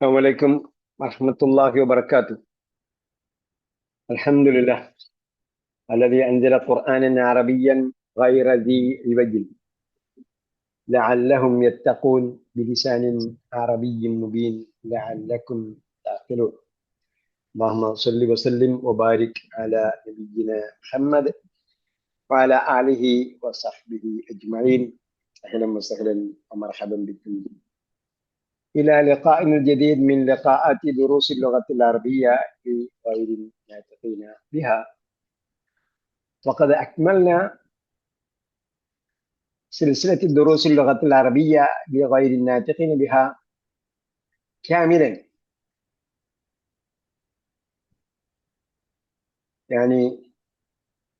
السلام عليكم ورحمة الله وبركاته. الحمد لله الذي أنزل قرآنا عربيا غير ذي عوج لعلهم يتقون بلسان عربي مبين لعلكم تعقلون. اللهم صل وسلم وبارك على نبينا محمد وعلى آله وصحبه أجمعين. أهلا وسهلا ومرحبا بكم إلى لقاء جديد من لقاءات دروس اللغة العربية لغير الناطقين بها. وقد أكملنا سلسلة دروس اللغة العربية لغير الناطقين بها كاملا، يعني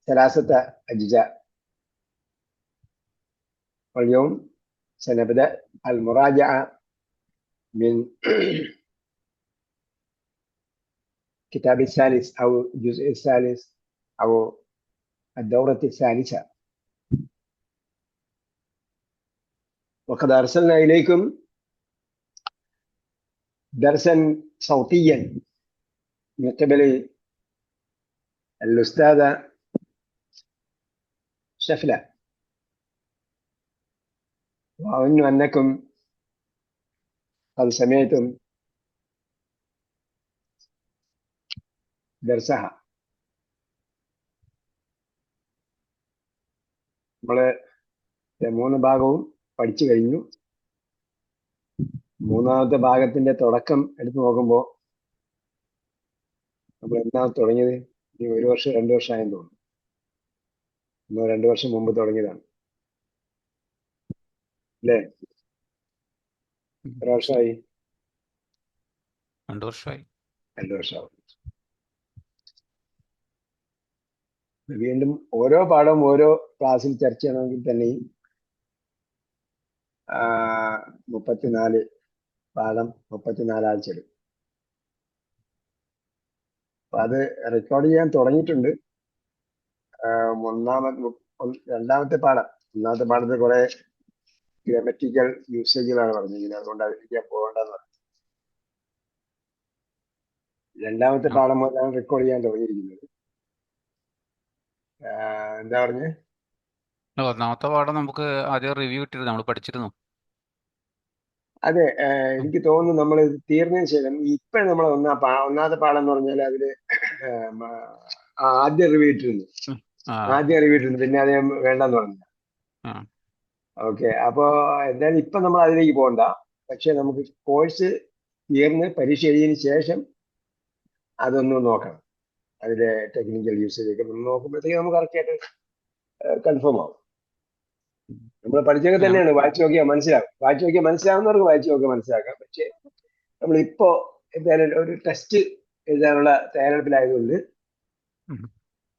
3 أجزاء. واليوم سنبدأ المراجعة من الكتاب الثالث أو الجزء الثالث أو الدورة الثالثة. وقد أرسلنا إليكم درسا صوتيا من قبل الأستاذة شفلة، وأظن أنكم قد سمعتم درسها. നമ്മൾ 3 ഭാഗവും പഠിച്ചു കഴിഞ്ഞു. 3ാമത്തെ ഭാഗത്തിന്റെ തുടക്കം എടുത്തു നോക്കുമ്പോൾ നമ്മൾ എന്നാ തുടങ്ങിയത്? 1 വർഷം 2 വർഷമായെന്ന് തോന്നുന്നു. 2 വർഷം മുമ്പ് തുടങ്ങിയതാണ് അല്ലേ? എത്ര വർഷമായി? 2 വർഷമായി. 2 വർഷമാവും. വീണ്ടും ഓരോ പാഠവും ഓരോ ക്ലാസ്സിൽ ചർച്ച ചെയ്യണമെങ്കിൽ തന്നെയും 34 പാഠം 34 ആഴ്ച എടുക്കും. അപ്പൊ അത് റെക്കോർഡ് ചെയ്യാൻ തുടങ്ങിയിട്ടുണ്ട്. ഒന്നാമത്തെ പാഠത്തിൽ കുറെ ഗ്രാമറ്റിക്കൽ യൂസേജുകളാണ് പറഞ്ഞിരിക്കുന്നത്. അതുകൊണ്ട് അതിലേക്ക് പോകേണ്ടെന്ന് പറഞ്ഞു. 2ാമത്തെ പാഠം മുതലാണ് റെക്കോർഡ് ചെയ്യാൻ തുടങ്ങിയിരിക്കുന്നത്. എന്താ പറഞ്ഞേ? 1ാമത്തെ പാഠം നമുക്ക് ആദ്യം റിവ്യൂ ഇട്ടിരുന്നു, നമ്മൾ പഠിച്ചിരുന്നു. അതെ, എനിക്ക് തോന്നുന്നു നമ്മൾ തീർന്നതിന് ശേഷം ഇപ്പോഴും നമ്മൾ ഒന്നാമത്തെ പാഠം എന്ന് പറഞ്ഞാൽ അതില് ആദ്യം റിവ്യൂ ഇട്ടിരുന്നു. പിന്നെ അത് വേണ്ടെന്ന് പറഞ്ഞു. ഓക്കെ, അപ്പോ എന്തായാലും ഇപ്പൊ നമ്മൾ അതിലേക്ക് പോകണ്ട. പക്ഷെ നമുക്ക് കോഴ്സ് തീർന്ന് പരീക്ഷ എഴുതിയതിനു ശേഷം അതൊന്ന് നോക്കണം. അതിന്റെ ടെക്നിക്കൽ യൂസേജ് ഒക്കെ നോക്കുമ്പോഴത്തേക്ക് നമുക്ക് കറക്റ്റായിട്ട് കൺഫേം ആവും. നമ്മൾ പഠിച്ചൊക്കെ തന്നെയാണ്. വായിച്ചു നോക്കിയാൽ മനസ്സിലാവുന്നവർക്ക് വായിച്ചു നോക്കിയാൽ മനസ്സിലാക്കാം. പക്ഷെ നമ്മളിപ്പോ എന്തായാലും ഒരു ടെസ്റ്റ് എഴുതാനുള്ള തയ്യാറെടുപ്പിലായതുകൊണ്ട്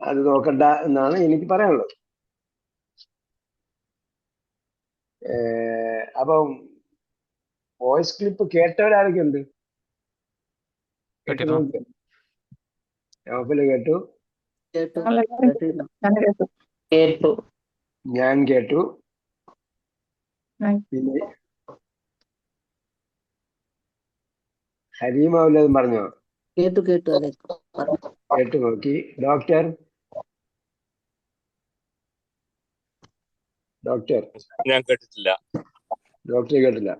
അത് നോക്കണ്ട എന്നാണ് എനിക്ക് പറയാനുള്ളത്. അപ്പം വോയിസ് ക്ലിപ്പ് കേട്ടവരാരൊക്കെ ഉണ്ട്? കേട്ടു? ഞാൻ കേട്ടു. പിന്നെ ഹരീമ വല്ലതും പറഞ്ഞോ? കേട്ടു നോക്കി. ഡോക്ടർ ഞാൻ കേട്ടിട്ടില്ല. ഡോക്ടർ കേട്ടില്ല.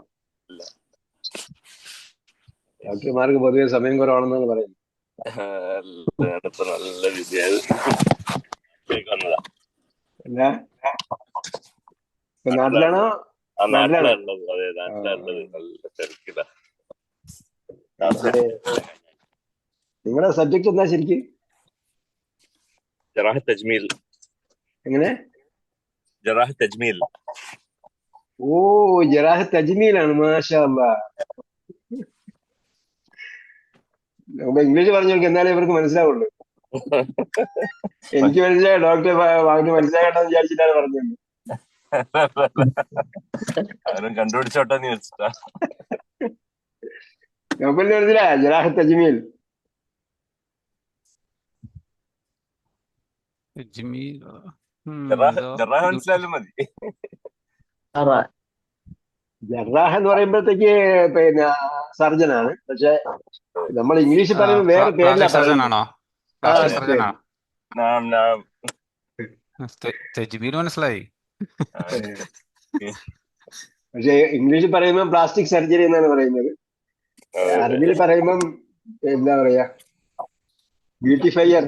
ഡോക്ടർമാർക്ക് പൊതുവെ സമയം കുറവാണെന്നാണ് പറയുന്നത്. നല്ല വിദ്യാഭ്യാസം നാട്ടിലാണോ? നാട്ടിലുള്ളത്. അതെ, നാട്ടിലുള്ളത്. നല്ല തിരക്കില. നിങ്ങളുടെ സബ്ജക്ട് എന്താ ശരിക്കും? ജറാഹത്ത് തജ്മീൽ. എങ്ങനെ? ജറാഹത്ത് തജ്മീൽ. ഓ, ജറാഹത്ത് തജ്മീലാണ്. മാഷാ അല്ലാഹ്. ഇംഗ്ലീഷ് പറഞ്ഞു നോക്കി, എന്നാലേ ഇവർക്ക് മനസ്സിലാവുള്ളൂ. എനിക്ക് മനസ്സിലായ ഡോക്ടർ മനസ്സിലാകണ്ടെന്ന് വിചാരിച്ചിട്ടാണ് പറഞ്ഞത്. അവരും കണ്ടുപിടിച്ചോട്ടെ നീ വെച്ചിട്ടാ. മനസ്സിലായ ജറാഹത്ത് തജ്മീൽ. മനസ്സിലായാലും മതി. ജറാഹ് എന്ന് പറയുമ്പോഴത്തേക്ക് പിന്നെ സർജനാണ്. പക്ഷെ നമ്മൾ ഇംഗ്ലീഷിൽ പറയുമ്പോൾ വേറെ പേരിലാ പ്ലാസ്റ്റിക് സർജൻ പറയുന്നത്. ആണോ? ആ, പ്ലാസ്റ്റിക് സർജൻ ശരി. ആണോ? തെജ്മീൽ മനസ്സിലായി. പക്ഷെ ഇംഗ്ലീഷിൽ പറയുമ്പോൾ പ്ലാസ്റ്റിക് സർജറി എന്നാണ് പറയുന്നത്. അറബിയിൽ പറയുമ്പം എന്താ പറയാ, ബ്യൂട്ടിഫയർ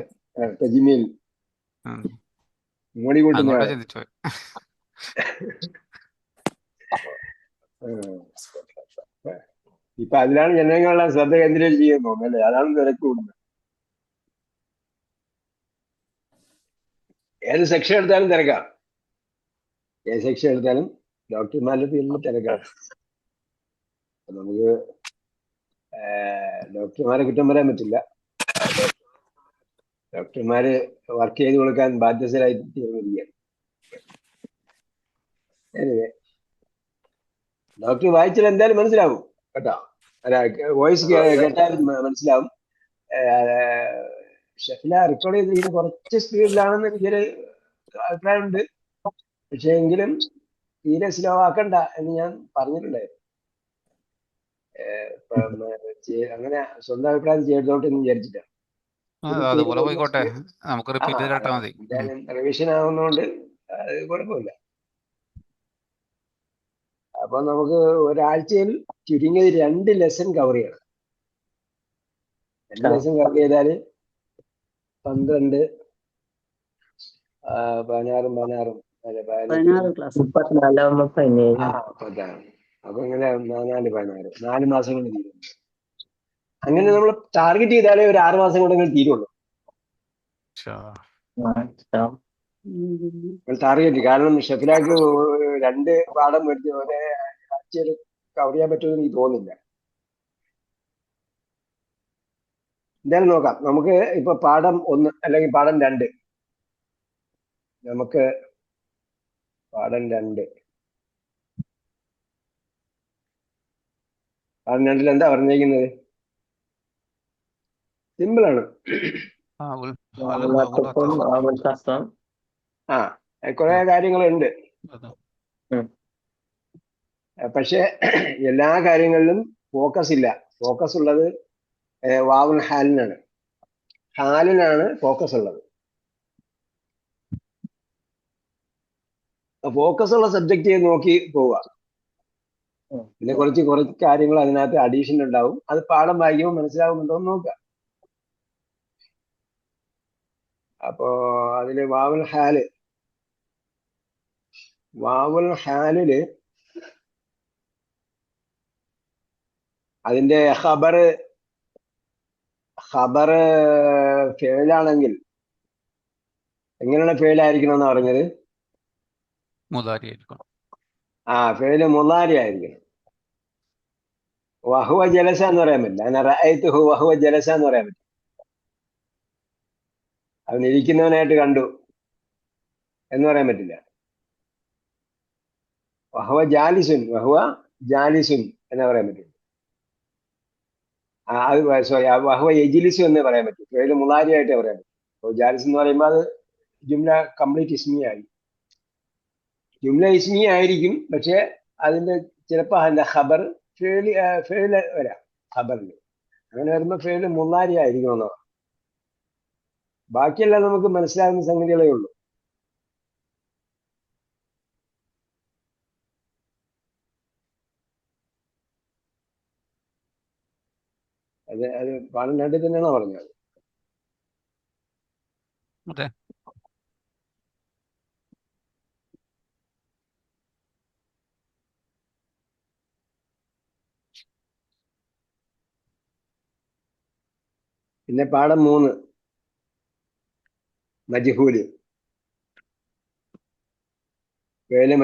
തജ്മീൽ, മോടി കൂട്ടുന്ന അങ്ങോട്ട് ആള്. ചിന്തിച്ചു പോയി. ഇപ്പൊ അതിലാണ് ജനങ്ങളെല്ലാം ശ്രദ്ധ കേന്ദ്രീകരിക്കുന്നത് തോന്നുന്നു, അല്ലേ? അതാണ് തിരക്ക് കൂടുന്നത്. ഏത് സെക്ഷൻ എടുത്താലും തിരക്കാം. ഏത് സെക്ഷൻ എടുത്താലും ഡോക്ടർമാരുടെ ഫീൽഡിൽ തിരക്കാം. നമുക്ക് ഡോക്ടർമാരെ കുറ്റം പറയാൻ പറ്റില്ല. ഡോക്ടർമാര് വർക്ക് ചെയ്ത് കൊടുക്കാൻ ബാധ്യസ്ഥരായി തീർന്നിരിക്കുകയാണ്. ഡോക്ടർ വായിച്ചാൽ എന്തായാലും മനസ്സിലാവും കേട്ടോ. വോയിസ് കേട്ടാൽ മനസ്സിലാവും. ഷെഫില റെക്കോർഡ് ചെയ്തിരിക്കുന്ന കുറച്ച് സ്പീഡിലാണെന്ന് എനിക്കൊരു അഭിപ്രായമുണ്ട്. പക്ഷെ എങ്കിലും തീരെ സ്ലോ ആക്കണ്ട എന്ന് ഞാൻ പറഞ്ഞിട്ടുണ്ടായിരുന്നു. അങ്ങനെ സ്വന്തം അഭിപ്രായം ചെയ്തോട്ടെ എന്ന് വിചാരിച്ചിട്ടാണ്. അതുപോലെ പോയിക്കോട്ടെ, നമുക്ക് റിപ്പീറ്റ് ചെയ്ത് കേട്ടാൽ മതി. എന്തായാലും റിവിഷൻ ആവുന്നതുകൊണ്ട് അത് കുഴപ്പമില്ല. അപ്പൊ നമുക്ക് ഒരാഴ്ചയിൽ ചുരുങ്ങിയത് 2 ലെസൺ കവർ ചെയ്യണം. 2 ലെസൺ കവർ ചെയ്താല് 12 16 അപ്പൊ ഇങ്ങനെ 4 16 4 മാസം കൊണ്ട് തീരും. അങ്ങനെ നമ്മൾ ടാർഗറ്റ് ചെയ്താലേ ഒരു 6 മാസം കൊണ്ടെങ്കിലും തീരുള്ളൂ. ടാർഗറ്റ്. കാരണം ഷെഫിലാക്ക് 2 പാഠം മേടിച്ച് ഒരേ ആഴ്ചയിൽ കവർ ചെയ്യാൻ പറ്റുമെന്ന് എനിക്ക് തോന്നുന്നില്ല. എന്തായാലും നോക്കാം. നമുക്ക് ഇപ്പൊ പാഠം 1 അല്ലെങ്കിൽ പാഠം 2, നമുക്ക് പാഠം 2 പാഠം 2 എന്താ പറഞ്ഞേക്കുന്നത്? സിമ്പിൾ ആണ്. കുറെ കാര്യങ്ങളുണ്ട്. പക്ഷെ എല്ലാ കാര്യങ്ങളിലും ഫോക്കസ് ഇല്ല. ഫോക്കസ് ഉള്ളത് വാവുൽ ഹാലിനാണ്. ഹാലിനാണ് ഫോക്കസ് ഉള്ളത്. ഫോക്കസ് ഉള്ള സബ്ജക്റ്റ് നോക്കി പോവുക. പിന്നെ കുറച്ച് കാര്യങ്ങൾ അതിനകത്ത് അഡീഷൻ ഉണ്ടാവും. അത് പാഠം വായിക്കുമ്പോൾ മനസ്സിലാവുന്നുണ്ടോ എന്ന് നോക്കുക. അപ്പോ അതില് വാവുൽ ഹാലില് അതിന്റെ ഖബർ ഫേലാണെങ്കിൽ എങ്ങനെയുള്ള ഫേലായിരിക്കണം എന്നാ പറഞ്ഞത്? ഫേല് മുളാരി ആയിരിക്കണം. വഹുവ ജലസ എന്ന് പറയാൻ പറ്റില്ല. അങ്ങനെ റഅയ്തുഹു വഹുവ ജലസ എന്ന് പറയാൻ പറ്റില്ല. അവൻ ഇരിക്കുന്നവനായിട്ട് കണ്ടു എന്ന് പറയാൻ പറ്റില്ല. വഹുവ ജാലിസുൻ എന്ന് പറയാൻ പറ്റില്ല. വഹുവ യജ്ലിസു എന്ന് പറയാൻ പറ്റും. ഫേല് മുളാരി ആയിട്ടേ പറയാൻ പറ്റും. അപ്പോൾ ജാലിസ് എന്ന് പറയുമ്പോൾ അത് ജുംല കംപ്ലീറ്റ് ഇസ്മിയായി. ജുംല ഇസ്മി ആയിരിക്കും, പക്ഷെ അതിന്റെ ചിലപ്പോൾ അതിന്റെ ഖബർ ഫേല് വരാം. ഖബറിൽ അങ്ങനെ വരുമ്പോൾ ഫേല് മുളാരി ആയിരിക്കും എന്നാണ്. ബാക്കിയെല്ലാം നമുക്ക് മനസ്സിലാകുന്ന സംഗതികളേ ഉള്ളൂ. അത് പാഠം 2 തന്നെയാണോ പറഞ്ഞത്? പിന്നെ പാഠം 3 മജ്ഹൂല്. ഫേല്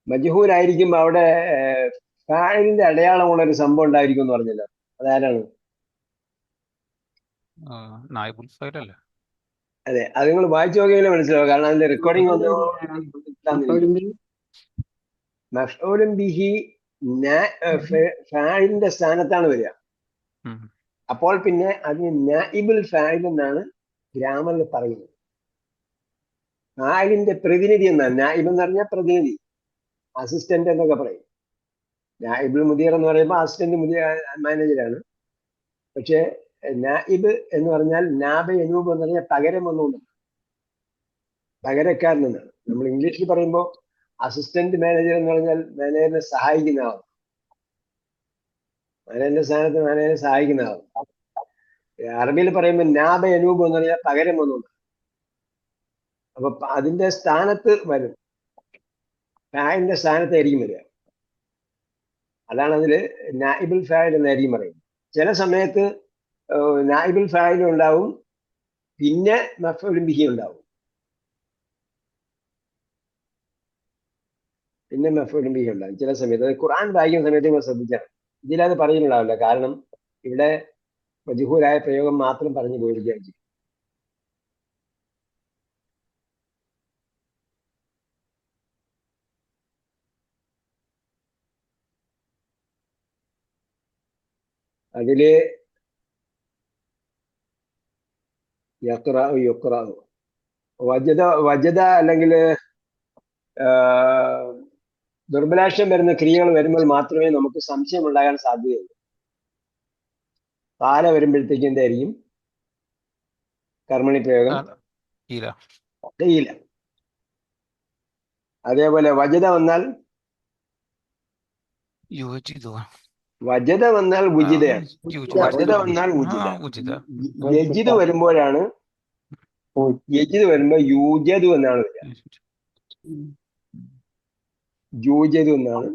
മജ്ഹൂലായിരിക്കുമ്പോ അവിടെ ഫാഇലിന്റെ അടയാളമുള്ള ഒരു സംഭവം ഉണ്ടായിരിക്കും എന്ന് പറഞ്ഞല്ലോ. അതാരാണ്? അതെ, അത് നിങ്ങൾ വായിച്ചു നോക്കിയാലേ മനസ്സിലാവും. കാരണം അതിന്റെ റെക്കോർഡിംഗ് മഫ്ഊലുൻ ബിഹി ഫാഇലിന്റെ സ്ഥാനത്താണ് വരിക. അപ്പോൾ പിന്നെ അതിന് നായിബുൽ ഫാഇൽ എന്നാണ് ഗ്രാമറിൽ പറയുന്നത്. ഫാഇലിന്റെ പ്രതിനിധി എന്നാണ്. നായിബ് എന്ന് പറഞ്ഞാൽ പ്രതിനിധി. അസിസ്റ്റന്റ് എന്നൊക്കെ പറയും. നായിബുൽ മുദീർ എന്ന് പറയുമ്പോൾ അസിസ്റ്റന്റ് മുദീർ മാനേജറാണ്. പക്ഷേ നായിബ് എന്ന് പറഞ്ഞാൽ നാബ് എനൂബ് എന്ന് പറഞ്ഞാൽ പകരം ഒന്നുകൊണ്ട് പകരക്കാരൻ എന്നാണ്. നമ്മൾ ഇംഗ്ലീഷിൽ പറയുമ്പോൾ അസിസ്റ്റന്റ് മാനേജർ എന്ന് പറഞ്ഞാൽ മാനേജറിനെ സഹായിക്കുന്ന ആളാണ്. മാനേജറിന്റെ സ്ഥാനത്ത് മാനേജറെ സഹായിക്കുന്ന ആളാണ്. അറബിയിൽ പറയുമ്പോൾ നാബ എനൂബ് എന്ന് പറഞ്ഞാൽ പകരം ഒന്നുണ്ട്. അപ്പൊ അതിന്റെ സ്ഥാനത്ത് വരും, ഫായിലിന്റെ സ്ഥാനത്തായിരിക്കും വരിക. അതാണ് അതില് നായിബുൽ ഫായിൽ എന്നായിരിക്കും പറയുന്നത്. ചില സമയത്ത് നായിബുൽ ഫായിൽ ഉണ്ടാവും, പിന്നെ മഫ്ഊലുൻ ബിഹി ഉണ്ടാവും, പിന്നെ മഫ്ഊലുൻ ബിഹി ഉണ്ടാവും ചില സമയത്ത്. അത് ഖുർആൻ വായിക്കുന്ന സമയത്ത് നിങ്ങൾ ശ്രദ്ധിക്കണം. ഇതിലത് പറയുന്നുണ്ടാവില്ല, കാരണം ഇവിടെ മജ്ഹൂലായ പ്രയോഗം മാത്രം പറഞ്ഞു പോയിരിക്കുകയാണ് ചെയ്യും. അതില് വജദ അല്ലെങ്കിൽ ദുർബലാക്ഷം വരുന്ന ക്രിയകൾ വരുമ്പോൾ മാത്രമേ നമുക്ക് സംശയം ഉണ്ടാകാൻ സാധ്യതയുള്ളൂ. കാല വരുമ്പോഴത്തേക്ക് എന്തായിരിക്കും കർമ്മണി പ്രയോഗം? ഇല്ല. അതേപോലെ വജദ വന്നാൽ വുജിദയാണ്. വജദ വന്നാൽ വുജിദ. യജിദ് വരുമ്പോഴാണ്, യജിദ് വരുമ്പോ യൂജദു എന്നാണ് വരിക. യൂജദു എന്നാണ്.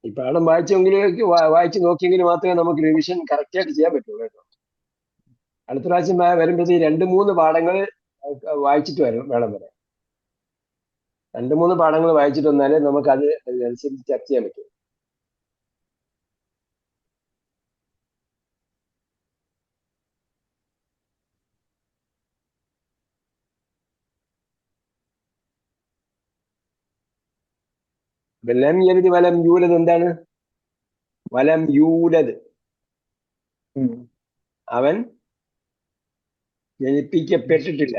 ഈ പാഠം വായിച്ചു നോക്കിയെങ്കിൽ മാത്രമേ നമുക്ക് റിവിഷൻ കറക്റ്റ് ആയിട്ട് ചെയ്യാൻ പറ്റുള്ളൂ കേട്ടോ. അടുത്ത പ്രാവശ്യം വരുമ്പോഴത്തേക്ക് 2-3 പാഠങ്ങൾ വായിച്ചിട്ട് വേണം വരാൻ. 2-3 പാഠങ്ങൾ വായിച്ചിട്ട് വന്നാലേ നമുക്ക് അത് അനുസരിച്ച് ചർച്ച ചെയ്യാൻ പറ്റും. ലം യലിദ് വലം യൂലദ് എന്താണ്? വലം യൂലദ്, അവൻ ജനിപ്പിക്കപ്പെട്ടിട്ടില്ല.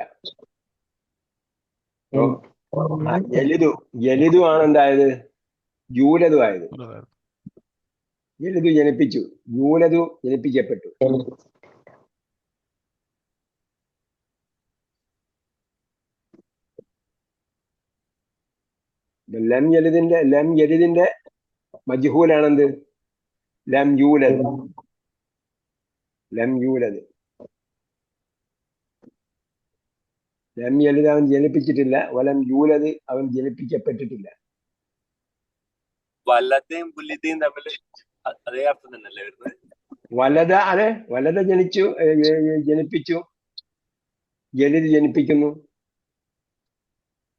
യലിദു ആണ് എന്തായത്? യൂലദു ആയത്. യലിദു ജനിപ്പിച്ചു, യൂലദു ജനിപ്പിക്കപ്പെട്ടു. ലം യലിദിന്റെ മജ്ഹൂലാണെന്ത്? ലം യൂലദ്. ലം യൂലദ്. ലം യലിദ് അവൻ ജനിപ്പിച്ചിട്ടില്ല, വലം യൂലദ് അവൻ ജനിപ്പിക്കപ്പെട്ടിട്ടില്ല. വലതയും പുല്ലിതയും തമ്മിൽ അതേ അർത്ഥം തന്നെയല്ലേ വരുന്നത്? വലത, അതെ, വലത ജനിപ്പിച്ചു, യലിദ് ജനിപ്പിക്കുന്നു.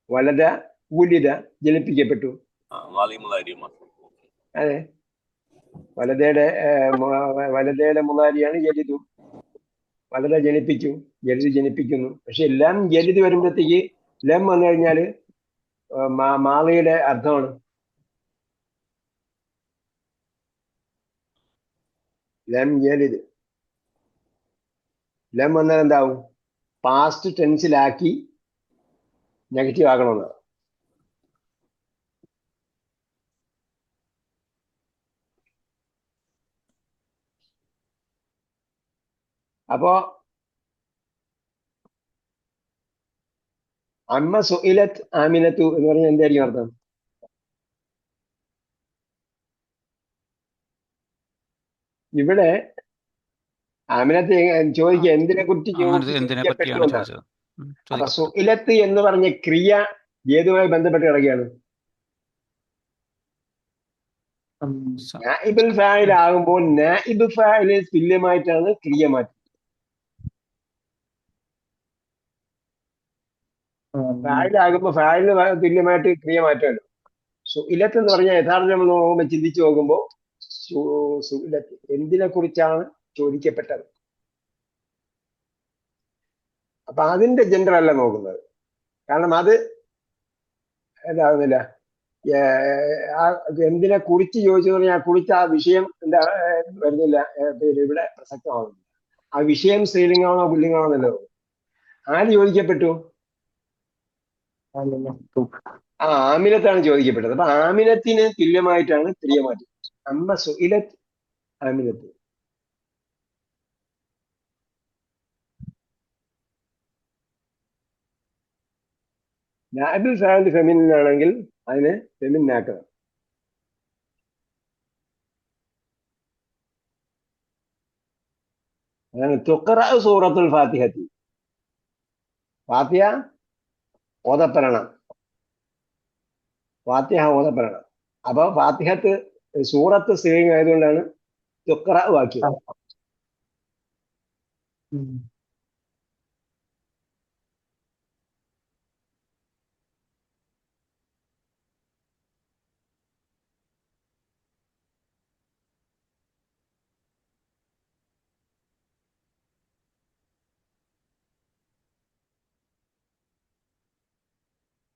വലത ഉലിദ ജനിപ്പിക്കപ്പെട്ടു. അതെ, വലതയുടെ മുതാരിയാണ് യലിദും. വലത ജനിപ്പിച്ചു, യലിദ് ജനിപ്പിക്കുന്നു. പക്ഷെ ലം യലിദ് വരുമ്പോഴത്തേക്ക് ലം വന്നു കഴിഞ്ഞാല് മാളിയുടെ അർത്ഥമാണ്. ലം യലിദ്, ലം വന്നാൽ എന്താവും? പാസ്റ്റ് ടെൻസിലാക്കി നെഗറ്റീവ് ആക്കണമെന്നാണ്. അപ്പോ അമ്മ സുഇലത്ത് ആമിനത്തു എന്ന് പറഞ്ഞാൽ എന്തായിരിക്കും അർത്ഥം? ഇവിടെ ആമിനത്ത് ചോദിക്കുക എന്തിനെ കുറിച്ച് ചോദിക്കപ്പെട്ടു എന്നാണ്. അപ്പൊ സുഇലത്ത് എന്ന് പറഞ്ഞ ക്രിയ ഏതുമായി ബന്ധപ്പെട്ട് കിടക്കുകയാണ്? നായിബുൽ ഫാഇൽ ആകുമ്പോൾ നായിബ് ഫാഇലിന് തുല്യമായിട്ടാണ് ക്രിയ മാറ്റുന്നത്. ഫാഇലാകുമ്പോ ഫാഇലിന് തുല്യമായിട്ട് ക്രിയ മാറ്റുമല്ലോ. സുഇലത്ത് എന്ന് പറഞ്ഞാൽ യഥാർത്ഥം നമ്മൾ നോക്കുമ്പോൾ ചിന്തിച്ചു നോക്കുമ്പോൾ സുഇലത്ത് എന്തിനെ കുറിച്ചാണ് ചോദിക്കപ്പെട്ടത്? അപ്പൊ അതിന്റെ ജെൻഡർ അല്ല നോക്കുന്നത്, കാരണം അത് എന്താകുന്നില്ല. എന്തിനെ കുറിച്ച് ചോദിച്ചു പറഞ്ഞാൽ കുറിച്ച് ആ വിഷയം എന്താ വരുന്നില്ല, ഇവിടെ പ്രസക്തമാകുന്നില്ല. ആ വിഷയം സ്ത്രീലിംഗമാണോ പുല്ലിംഗമാണോ എന്നല്ലോ. ആര് ചോദിക്കപ്പെട്ടു? ആമിനത്താണ് ചോദിക്കപ്പെട്ടത്. അപ്പൊ ആമിനത്തിന് തുല്യമായിട്ടാണ് ക്രിയ മാറ്റി. അമ്മ സുഇലത്ത് ആമിനത്ത്. നാബിൽ ഫാമിലി ഫെമിനിൻ ആണെങ്കിൽ അതിന് ഫെമിനിൻ ആക്കണം. അതാണ് തുഖറ സൂറത്തുൽ ഫാത്തിഹത്തി. ഫാത്തിഹ ഓതപ്പെടണം. ഫാത്തിഹ ഓതപ്പെടണം. അപ്പൊ ഫാത്തിഹത്ത് സൂറത്ത് സ്ത്രീലിംഗം ആയതുകൊണ്ടാണ് തുഖറ വാക്യം.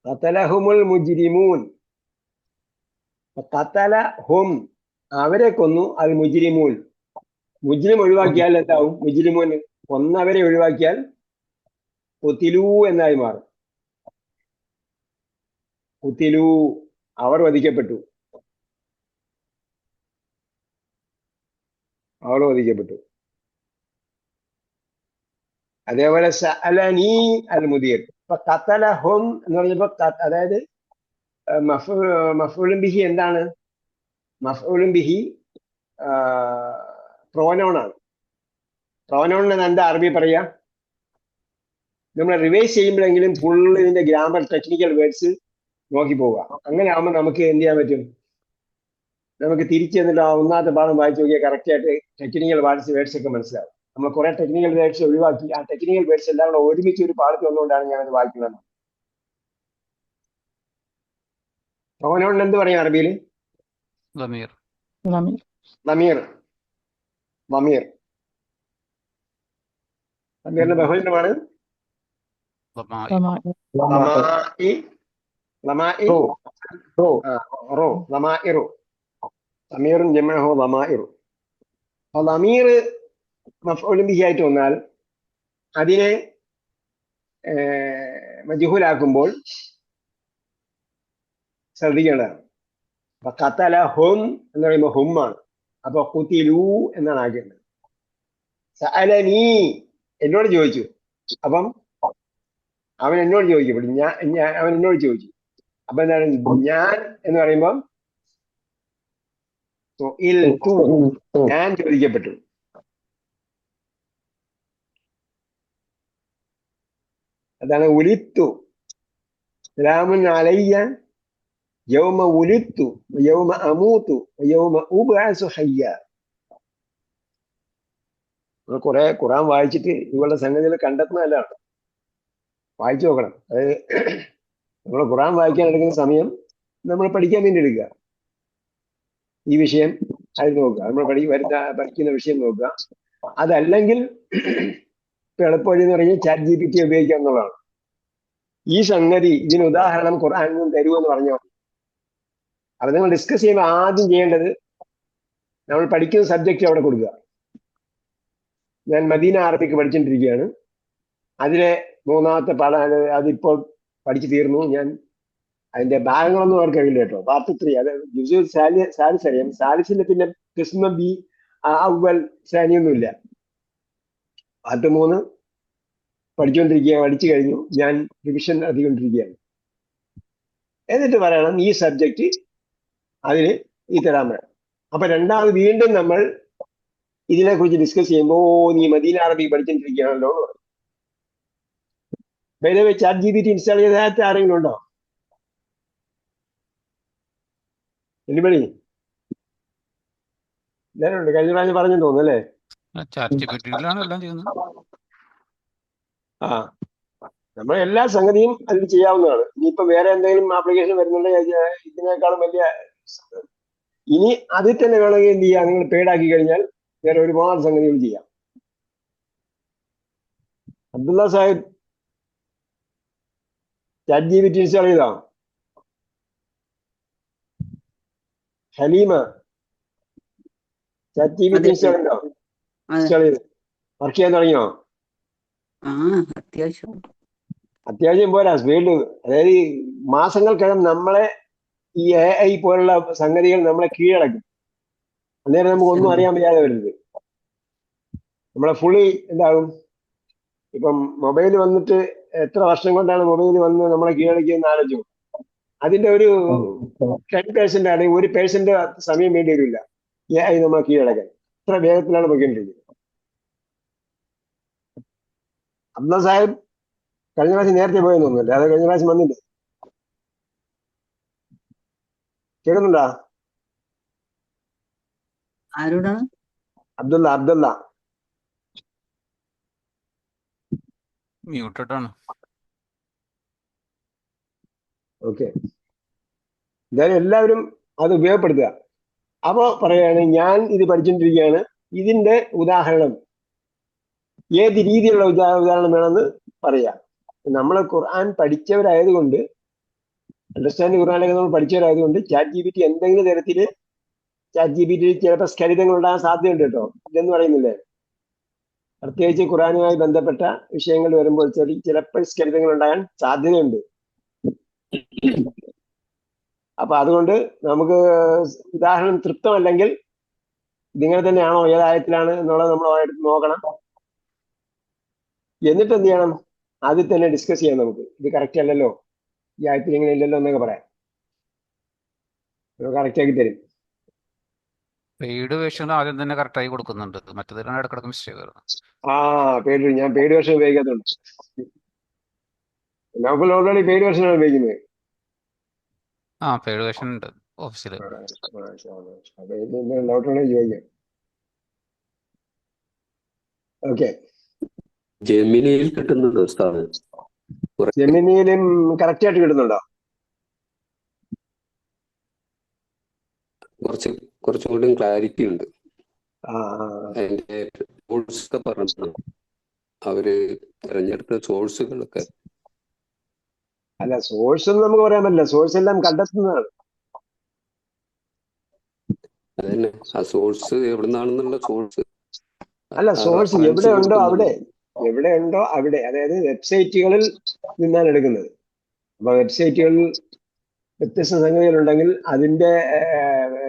ഖതലഹുമുൽ മുജ്രിമൂൻ. ഖതല ഹും അവരെ കൊന്നു. അൽ മുജ്രിമൂൻ മുജ്രിം ഒഴിവാക്കിയാൽ എന്താവും? മുജ്രിമൂൻ കൊന്നവരെ ഒഴിവാക്കിയാൽ ഖുതിലൂ എന്നായി മാറും. ഖുതിലൂ അവർ വധിക്കപ്പെട്ടു. അവർ വധിക്കപ്പെട്ടു. അതേപോലെ സഅലനീ അൽ മുദീർ. ഇപ്പൊ ഖതലഹും എന്ന് പറഞ്ഞപ്പോ അതായത് മഫ്ഊലുൻ ബിഹി എന്താണ്? മഫ്ഊലുൻ ബിഹി പ്രോനൗണാണ്. പ്രോനൗണിന് എന്താ അറബി പറയാ? നമ്മൾ റിവൈസ് ചെയ്യുമ്പോഴെങ്കിലും ഫുൾ ഇതിന്റെ ഗ്രാമർ ടെക്നിക്കൽ വേർഡ്സ് നോക്കി പോവുക. അങ്ങനെ ആകുമ്പോൾ നമുക്ക് എന്ത് ചെയ്യാൻ പറ്റും? നമുക്ക് തിരിച്ചു എന്നിട്ട് ആ ഒന്നാമത്തെ ഭാഗം വായിച്ചു നോക്കിയാൽ കറക്റ്റ് ആയിട്ട് ടെക്നിക്കൽ വേർഡ്സ് ഒക്കെ മനസ്സിലാവും. നമ്മൾ കുറെ ടെക്നിക്കൽ വേർഡ്സ് ഒഴിവാക്കി ആ ടെക്നിക്കൽ വേർഡ്സ് എല്ലാം കൂടെ ഒരുമിച്ച് ഒരു പാടത്ത് വന്നുകൊണ്ടാണ് ഞാനത് വായിക്കുന്നത്. പ്രോനൗണിന് എന്ത് പറയും അറബിയിൽ? ضمير. ضمير. ضميറിന്റെ ബഹുവചനമാണ് ضمائر. ضمائر. ضمير ജമഅഹു ضمائر. അപ്പോൾ ضمير മഫ്ഊലുൻ ബിഹി ആയിട്ട് വന്നാൽ അതിനെ മജ്ഹൂലാക്കുമ്പോൾ ശ്രദ്ധിക്കേണ്ടതാണ്. അപ്പൊ ഖതലഹും എന്ന് പറയുമ്പോൾ ഹുമ്മാണ്. അപ്പൊ ഖുതിലൂ എന്നാണ് ആക്കേണ്ടത്. സഅലനീ എന്നോട് ചോദിച്ചു. അപ്പം അവൻ എന്നോട് ചോദിക്കപ്പെട്ടു. അവൻ എന്നോട് ചോദിച്ചു. അപ്പൊ എന്താണ്? ഞാൻ എന്ന് പറയുമ്പോൾ ഞാൻ ചോദിക്കപ്പെട്ടു. അതാണ് ഉലിത്തു. സലാമുൻ അലയ്യ യൗമ ഉലിത്തു യൗമ അമൂത്തു യൗമ ഉബ്അസു ഹയ്യ. കുറെ ഖുർആൻ വായിച്ചിട്ട് ഇതുപോലുള്ള സംഗതികൾ കണ്ടെത്തുന്നതല്ലാണ്. വായിച്ചു നോക്കണം. അതായത് നമ്മൾ ഖുർആൻ വായിക്കാൻ എടുക്കുന്ന സമയം നമ്മൾ പഠിക്കാൻ വേണ്ടി എടുക്കുക. ഈ വിഷയം അത് നോക്കുക. നമ്മൾ പഠിക്കുന്ന വിഷയം നോക്കുക. അതല്ലെങ്കിൽ എളുപ്പവഴി എന്ന് പറഞ്ഞാൽ ചാറ്റ് GPT ഉപയോഗിക്കുക എന്നുള്ളതാണ്. ഈ സംഗതി ഇതിന് ഉദാഹരണം ഖുർആനിൽ നിന്ന് തരുമെന്ന് പറഞ്ഞോ. അത് നിങ്ങൾ ഡിസ്കസ് ചെയ്യുമ്പോൾ ആദ്യം ചെയ്യേണ്ടത് നമ്മൾ പഠിക്കുന്ന സബ്ജക്റ്റ് അവിടെ കൊടുക്കുക. ഞാൻ മദീന അറബിക്ക് പഠിച്ചുകൊണ്ടിരിക്കുകയാണ്. അതിലെ മൂന്നാമത്തെ പാഠം അതിപ്പോൾ പഠിച്ചു തീർന്നു. ഞാൻ അതിന്റെ ഭാഗങ്ങളൊന്നും അവർക്ക് അറിയില്ല കേട്ടോ. പാർട്ട് 3 അതായത് ജുസുൽ സാലിസ് അറിയാം. സാലിസിന്റെ പിന്നെ കിസ്മ ബി അവൽ സാനിയൊന്നുമില്ല. പാർട്ട് 3 പഠിച്ചു കഴിഞ്ഞു. ഞാൻ റിവിഷൻ നടത്തിക്കൊണ്ടിരിക്കുകയാണ്. എന്നിട്ട് പറയണം ഈ സബ്ജക്റ്റ് അതിന് ഈ തരാൻ വേണം. അപ്പൊ രണ്ടാമത് വീണ്ടും നമ്മൾ ഇതിനെക്കുറിച്ച് ഡിസ്കസ് ചെയ്യുമ്പോൾ നീ മദീന അറബി പഠിച്ചുകൊണ്ടിരിക്കുകയാണല്ലോ എന്ന് പറയും. ബൈ ചാറ്റ് GPT ഇൻസ്റ്റാൾ ചെയ്ത ആരെങ്കിലും ഉണ്ടോ? എനിബഡി? എല്ലാവരും ഉണ്ട്. കഴിഞ്ഞ പ്രാവശ്യം പറഞ്ഞു തോന്നുന്നു അല്ലേ? ചാറ്റ് ജിപിടിയിലാണ് എല്ലാം ചെയ്യുന്നത്. ആ നമ്മൾ എല്ലാ സംഗതിയും അതിൽ ചെയ്യാവുന്നതാണ്. ഇനിയിപ്പോ വേറെ എന്തെങ്കിലും ആപ്ലിക്കേഷൻ വരുന്നുണ്ടെങ്കിൽ ഇതിനേക്കാളും വലിയ ഇനി അതിൽ തന്നെ വേണമെങ്കിൽ എന്ത് ചെയ്യാം? നിങ്ങൾ പെയ്ഡാക്കി കഴിഞ്ഞാൽ വേറെ ഒരുപാട് സംഗതികൾ ചെയ്യാം. Abdulla Sahib chat GPT install ചെയ്തോ? ഹലീമ ചാറ്റ് GPT ഇൻസ്റ്റാൾ ചെയ്തോ? ഇൻസ്റ്റാൾ ചെയ്തു. വർക്ക് ചെയ്യാൻ തുടങ്ങിയോ? അത്യാവശ്യം പോരാ, സ്പീഡ്. അതായത് മാസങ്ങൾക്കകം നമ്മളെ ഈ AI പോലുള്ള സംഗതികൾ നമ്മളെ കീഴടക്കും. അന്നേരം നമുക്ക് ഒന്നും അറിയാൻ വയ്യാതെ വരുന്നത്. നമ്മളെ ഫുള്ളി എന്താകും? ഇപ്പം മൊബൈൽ വന്നിട്ട് എത്ര വർഷം കൊണ്ടാണ് മൊബൈൽ വന്ന് നമ്മളെ കീഴടക്കിയെന്ന് ആലോചിച്ചു. അതിന്റെ ഒരു 10% ആണെങ്കിൽ 1% സമയം വേണ്ടി വരില്ല AI നമ്മളെ കീഴടക്കാൻ. ഇത്ര വേഗത്തിലാണ് പോയിക്കൊണ്ടിരിക്കുന്നത്. അബ്ദുള്ള സാഹിബ് കഴിഞ്ഞ പ്രാവശ്യം നേരത്തെ പോയെന്ന് തോന്നുന്നില്ല, അത് കഴിഞ്ഞ പ്രാവശ്യം വന്നില്ല. കേൾക്കുന്നുണ്ടാ? ആരോടാണ്? അബ്ദുള്ള മ്യൂട്ടഡാണ്. ഓക്കെ, എന്തായാലും എല്ലാവരും അത് ഉപയോഗപ്പെടുത്തുക. അപ്പോ പറയാണ്, ഞാൻ ഇത് പഠിച്ചുകൊണ്ടിരിക്കുകയാണ്, ഇതിന്റെ ഉദാഹരണം ഏത് രീതിയിലുള്ള ഉദാഹരണം വേണമെന്ന് പറയാം. നമ്മൾ ഖുർആൻ പഠിച്ചവരായതുകൊണ്ട്, അണ്ടർസ്റ്റാൻഡിങ് ഖുർആനിലൊക്കെ നമ്മൾ പഠിച്ചവരായതുകൊണ്ട് ChatGPT എന്തെങ്കിലും തരത്തില് ChatGPT ചിലപ്പോൾ സ്ഖലിതങ്ങൾ ഉണ്ടാകാൻ സാധ്യതയുണ്ട് കേട്ടോ, ഇല്ലെന്ന് പറയുന്നില്ലേ. പ്രത്യേകിച്ച് ഖുർആനുമായി ബന്ധപ്പെട്ട വിഷയങ്ങൾ വരുമ്പോൾ ചിലപ്പോൾ സ്ഖലിതങ്ങൾ ഉണ്ടാകാൻ സാധ്യതയുണ്ട്. അപ്പൊ അതുകൊണ്ട് നമുക്ക് ഉദാഹരണം തൃപ്തമല്ലെങ്കിൽ നിങ്ങൾ തന്നെയാണോ ഏത് ആയത്തിലാണ് എന്നുള്ളത് നമ്മൾ എടുത്ത് നോക്കണം. എന്നിട്ട് എന്ത് ചെയ്യണം? ആദ്യം തന്നെ ഡിസ്കസ് ചെയ്യാം. നമുക്ക് ഇത് കറക്റ്റ് അല്ലല്ലോ, ഈ ആയത്തിൽ ഇങ്ങനെ ഇല്ലല്ലോ എന്നൊക്കെ പറയാം. കറക്റ്റ് ആക്കി തരും. പെയ്ഡ് വേർഷൻ ആദ്യം തന്നെ കറക്റ്റായി കൊടുക്കുന്നുണ്ട്, മറ്റേതിലാണ് ഇടക്കിടക്ക് മിസ്റ്റേക്ക് വരുന്നത്. ഞാൻ പെയ്ഡ് വെർഷൻ ഉപയോഗിക്കാത്തുണ്ട്. നമുക്ക് ഓൾറെഡി പെയ്ഡ് വെർഷനാണ് ഉപയോഗിക്കുന്നത്. പെയ്ഡ് വേർഷൻ ഉണ്ട് ഓഫീസിൽ. ഡൗട്ട് ഉണ്ടെങ്കിൽ ചോദിക്കാം. ഓക്കെ, ജെമിനിയിൽ കിട്ടുന്നുണ്ടോ ഉസ്താദ്? ജെമിനിയിലും കറക്റ്റ് ആയിട്ട് കിട്ടുന്നുണ്ടോ? കുറച്ചും കൂടി ക്ലാരിറ്റി ഉണ്ട്. അതിന്റെ സോഴ്സ് ഒക്കെ പറഞ്ഞു, അവര് തെരഞ്ഞെടുത്ത സോഴ്സുകളൊക്കെ. അല്ല, സോഴ്സ് ഒന്നും നമുക്ക് പറയാൻ പറ്റില്ല, സോഴ്സ് എല്ലാം കണ്ടെത്തുന്നതാണ്. അതന്നെ, ആ സോഴ്സ് എവിടുന്നാണെന്നുള്ള സോഴ്സ്. അല്ല, സോഴ്സ് എവിടെ ഉണ്ടോ അവിടെ, അതായത് വെബ്സൈറ്റുകളിൽ നിന്നാണ് എടുക്കുന്നത്. അപ്പൊ വെബ്സൈറ്റുകളിൽ വ്യത്യസ്ത സംഗതികളുണ്ടെങ്കിൽ അതിന്റെ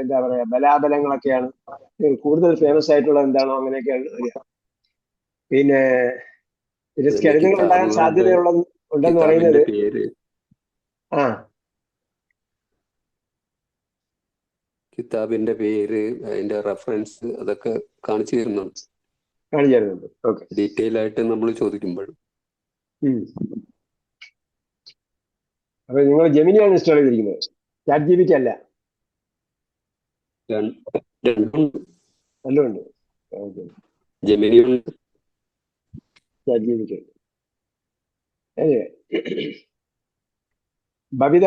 എന്താ പറയാ ബലാബലങ്ങളൊക്കെയാണ് കൂടുതൽ ഫേമസ് ആയിട്ടുള്ളത് എന്താണോ അങ്ങനെയൊക്കെയാണ് വരിക. പിന്നെ സ്കലിതങ്ങൾ ഉണ്ടാകാൻ ഉണ്ടെന്ന് പറയുന്നത് കിതാബിന്റെ പേര്, അതിന്റെ റെഫറൻസ് അതൊക്കെ കാണിച്ചു തരുന്നുണ്ട്. ഓക്കെ, ഡീറ്റെയിൽ ആയിട്ട് നമ്മൾ ചോദിക്കുമ്പോഴും. അപ്പൊ നിങ്ങൾ ജെമിനിയാണ് ഇൻസ്റ്റാൾ ചെയ്തിരിക്കുന്നത്, ChatGPT അല്ല? രണ്ടുമുണ്ട്. ഓക്കെ, ജെമിനി ഉണ്ട്, ChatGPT ഉണ്ട്. ബബിത?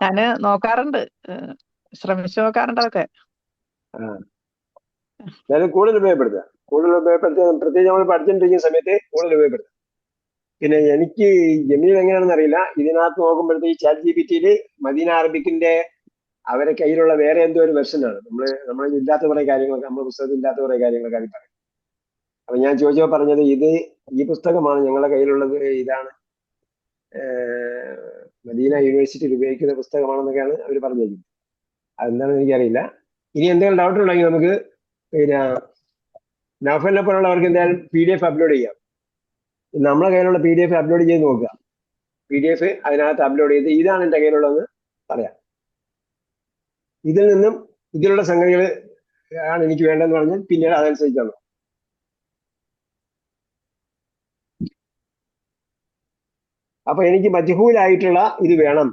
ഞാന് നോക്കാറുണ്ട്, ശ്രമിച്ചു നോക്കാറുണ്ട് അതൊക്കെ. കൂടുതൽ ഉപയോഗപ്പെടുത്തുക. പ്രത്യേകിച്ച് നമ്മൾ പഠിച്ചുകൊണ്ടിരിക്കുന്ന സമയത്ത് കൂടുതൽ ഉപയോഗപ്പെടുത്തുക. പിന്നെ എനിക്ക് ജെമിനി എങ്ങനെയാണെന്ന് അറിയില്ല, ഇതിനകത്ത് നോക്കുമ്പോഴത്തേക്ക് ChatGPT മദീന അറബിക്കിന്റെ അവരെ കയ്യിലുള്ള വേറെ എന്തോ ഒരു വെർഷനാണ്. നമ്മൾ ഇല്ലാത്ത കുറെ കാര്യങ്ങളൊക്കെ, നമ്മുടെ പുസ്തകത്തിൽ ഇല്ലാത്ത കുറെ കാര്യങ്ങളൊക്കെ അത് പറയും. അപ്പൊ ഞാൻ ചോദിച്ചപ്പോൾ പറഞ്ഞത് ഈ പുസ്തകമാണ് ഞങ്ങളുടെ കയ്യിലുള്ളത്, ഇതാണ് മദീന യൂണിവേഴ്സിറ്റിയിൽ ഉപയോഗിക്കുന്ന പുസ്തകമാണെന്നൊക്കെയാണ് അവർ പറഞ്ഞിരിക്കുന്നത്. അതെന്താണെന്ന് എനിക്കറിയില്ല. ഇനി എന്തെങ്കിലും ഡൗട്ട് ഉണ്ടെങ്കിൽ നമുക്ക് പിന്നെ നൗഫലിനെ പോലുള്ളവർക്ക് എന്തായാലും PDF അപ്ലോഡ് ചെയ്യാം. നമ്മളെ കയ്യിലുള്ള PDF അപ്ലോഡ് ചെയ്ത് നോക്കുക. PDF അതിനകത്ത് അപ്ലോഡ് ചെയ്ത് ഇതാണ് എൻ്റെ കയ്യിലുള്ളതെന്ന് പറയാം. ഇതിൽ നിന്നും ഇതിലുള്ള സംഗതികൾ ആണ് എനിക്ക് വേണ്ടതെന്ന് പറഞ്ഞാൽ പിന്നീട് അതനുസരിച്ചാണ്. അപ്പൊ എനിക്ക് മജ്ഹൂലായിട്ടുള്ള ഇത് വേണം,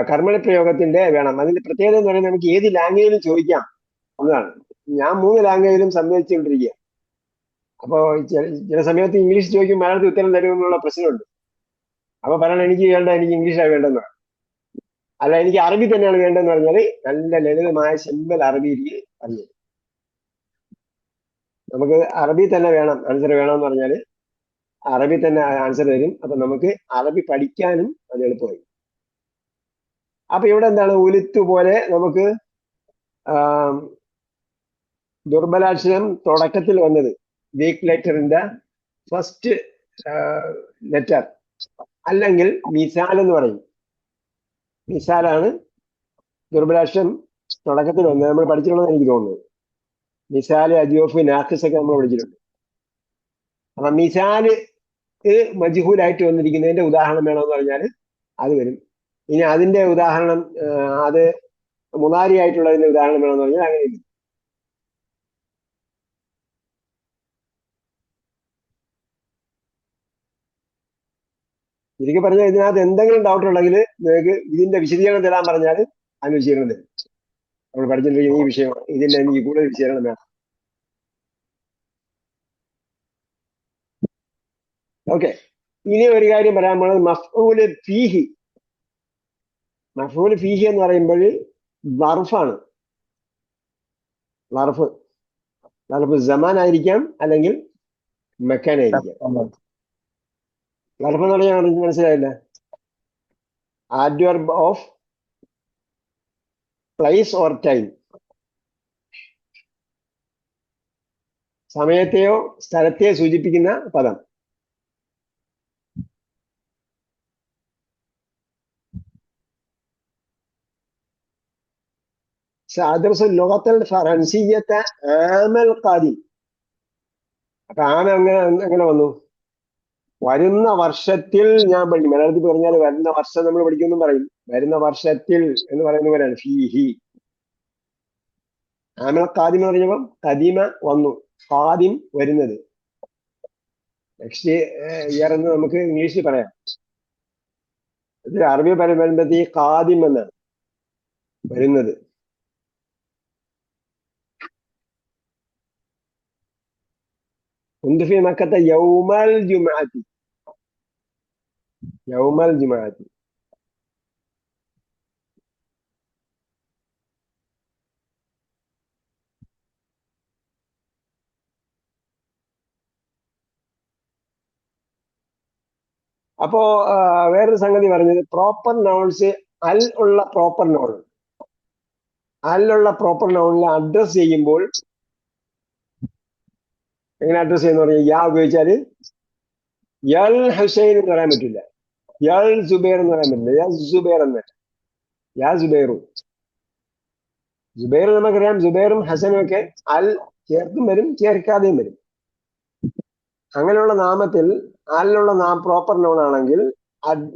കർമ്മണ പ്രയോഗത്തിന്റെ വേണം. അതിന്റെ പ്രത്യേകത എന്ന് പറയുന്നത് നമുക്ക് ഏത് ലാംഗ്വേജിലും ചോദിക്കാം എന്നതാണ്. ഞാൻ 3 ലാംഗ്വേജിലും സംവദിച്ചുകൊണ്ടിരിക്കുക. അപ്പോൾ ചില സമയത്ത് ഇംഗ്ലീഷ് ചോദിക്കും, മലയാളത്തിൽ ഉത്തരം തരുമെന്നുള്ള പ്രശ്നമുണ്ട്. അപ്പൊ പറയണം എനിക്ക് ഇംഗ്ലീഷാണ് വേണ്ടെന്ന്. അല്ല, എനിക്ക് അറബി തന്നെയാണ് വേണ്ടതെന്ന് പറഞ്ഞാൽ നല്ല ലളിതമായ സിമ്പിൾ അറബി പറഞ്ഞു. നമുക്ക് അറബി തന്നെ വേണം, ആൻസർ വേണമെന്ന് പറഞ്ഞാൽ അറബി തന്നെ ആൻസർ തരും. അപ്പൊ നമുക്ക് അറബി പഠിക്കാനും അത് എളുപ്പമായി. അപ്പൊ ഇവിടെ എന്താണ്, ഉലുത്ത് പോലെ നമുക്ക് ദുർബലാക്ഷരം തുടക്കത്തിൽ വന്നത്, വീക്ക് ലെറ്ററിന്റെ ഫസ്റ്റ് ലെറ്റർ, അല്ലെങ്കിൽ മിസാൽ എന്ന് പറയും. മിസാലാണ് ദുർബലാക്ഷരം തുടക്കത്തിൽ വന്നത്. നമ്മൾ പഠിച്ചിട്ടുണ്ടെന്ന് എനിക്ക് തോന്നുന്നത്. മിസാല്, അജിയോഫ്, നാഖിസ് ഒക്കെ നമ്മൾ പഠിച്ചിട്ടുണ്ട്. അപ്പൊ മിസാല് മജ്ഹൂലായിട്ട് വന്നിരിക്കുന്നതിന്റെ ഉദാഹരണം വേണമെന്ന് പറഞ്ഞാൽ അത് വരും. ഇനി അതിന്റെ ഉദാഹരണം, അത് മുനാരി ആയിട്ടുള്ളതിന്റെ ഉദാഹരണം വേണമെന്ന് പറഞ്ഞാൽ അങ്ങനെ ഇല്ല. ശരിക്കും പറഞ്ഞാൽ ഇതിനകത്ത് എന്തെങ്കിലും ഡൗട്ട് ഉണ്ടെങ്കിൽ നിങ്ങൾക്ക് ഇതിന്റെ വിശദീകരണം തരാൻ പറഞ്ഞാൽ അതിന് വിശദീകരണം തരും. നമ്മൾ പഠിച്ചിട്ടിരിക്കുന്ന ഈ വിഷയം, ഇതിന്റെ എനിക്ക് കൂടുതൽ വിശദീകരണം വേണം. ഓക്കെ, ഇനി ഒരു കാര്യം പറയാൻ പോണത് മഫ്ഊല് ഫീഹി. മഫ്ഊല് ഫീഹി എന്ന് പറയുമ്പോൾ വർഫാണ്. വർഫ് സമാൻ ആയിരിക്കാം, അല്ലെങ്കിൽ മെക്കാൻ ആയിരിക്കാം. വർഫ് എന്ന് പറഞ്ഞാൽ മനസ്സിലായില്ല. Adverb of place or time. സമയത്തെയോ സ്ഥലത്തെയോ സൂചിപ്പിക്കുന്ന പദം. سأدرس اللغة الفرنسية عام القادم. അപ്പൊ ആമ എങ്ങനെ വന്നു? വരുന്ന വർഷത്തിൽ ഞാൻ പഠിക്കും. മലയാളത്തിൽ പറഞ്ഞാൽ വരുന്ന വർഷം നമ്മൾ പഠിക്കുമെന്നും പറയും. വരുന്ന വർഷത്തിൽ എന്ന് പറയുന്ന പോലെയാണ് ഫീഹി. ആമൽ ഖാദിം എന്ന് പറഞ്ഞപ്പോൾ ഖദീമ വന്നു, ഖാദിം വരുന്നത്. നെക്സ്റ്റ് ഇയർ എന്ന് നമുക്ക് ഇംഗ്ലീഷിൽ പറയാം. ഇത് അറബി വരുമ്പോഴത്തേക്ക് ഖാദിം എന്നാണ് വരുന്നത്. كنت في مكة يوم الجمعة. يوم الجمعة. അപ്പോ വേറൊരു സംഗതി പറഞ്ഞത്, പ്രോപ്പർ നൗൺസ് അൽ ഉള്ള പ്രോപ്പർ നൗൺ, അല്ലുള്ള പ്രോപ്പർ നൗണിൽ അഡ്രസ് ചെയ്യുമ്പോൾ എങ്ങനെ അഡ്രസ് ചെയ്യുന്ന പറഞ്ഞാൽ യാ ഉപയോഗിച്ചാല് യൽ ഹുസൈൻ എന്ന് പറയാൻ പറ്റില്ല, യൽ സുബൈർ എന്ന് പറയാൻ പറ്റില്ല, യാ സുബൈർ എന്ന്, യാ സുബൈറു. സുബൈർ നമുക്കറിയാം, സുബൈറും ഹസനും ഒക്കെ അൽ ചേർത്തും വരും, ചേർക്കാതെയും വരും. അങ്ങനെയുള്ള നാമത്തിൽ അല്ലുള്ള പ്രോപ്പർ നൗൺ ആണെങ്കിൽ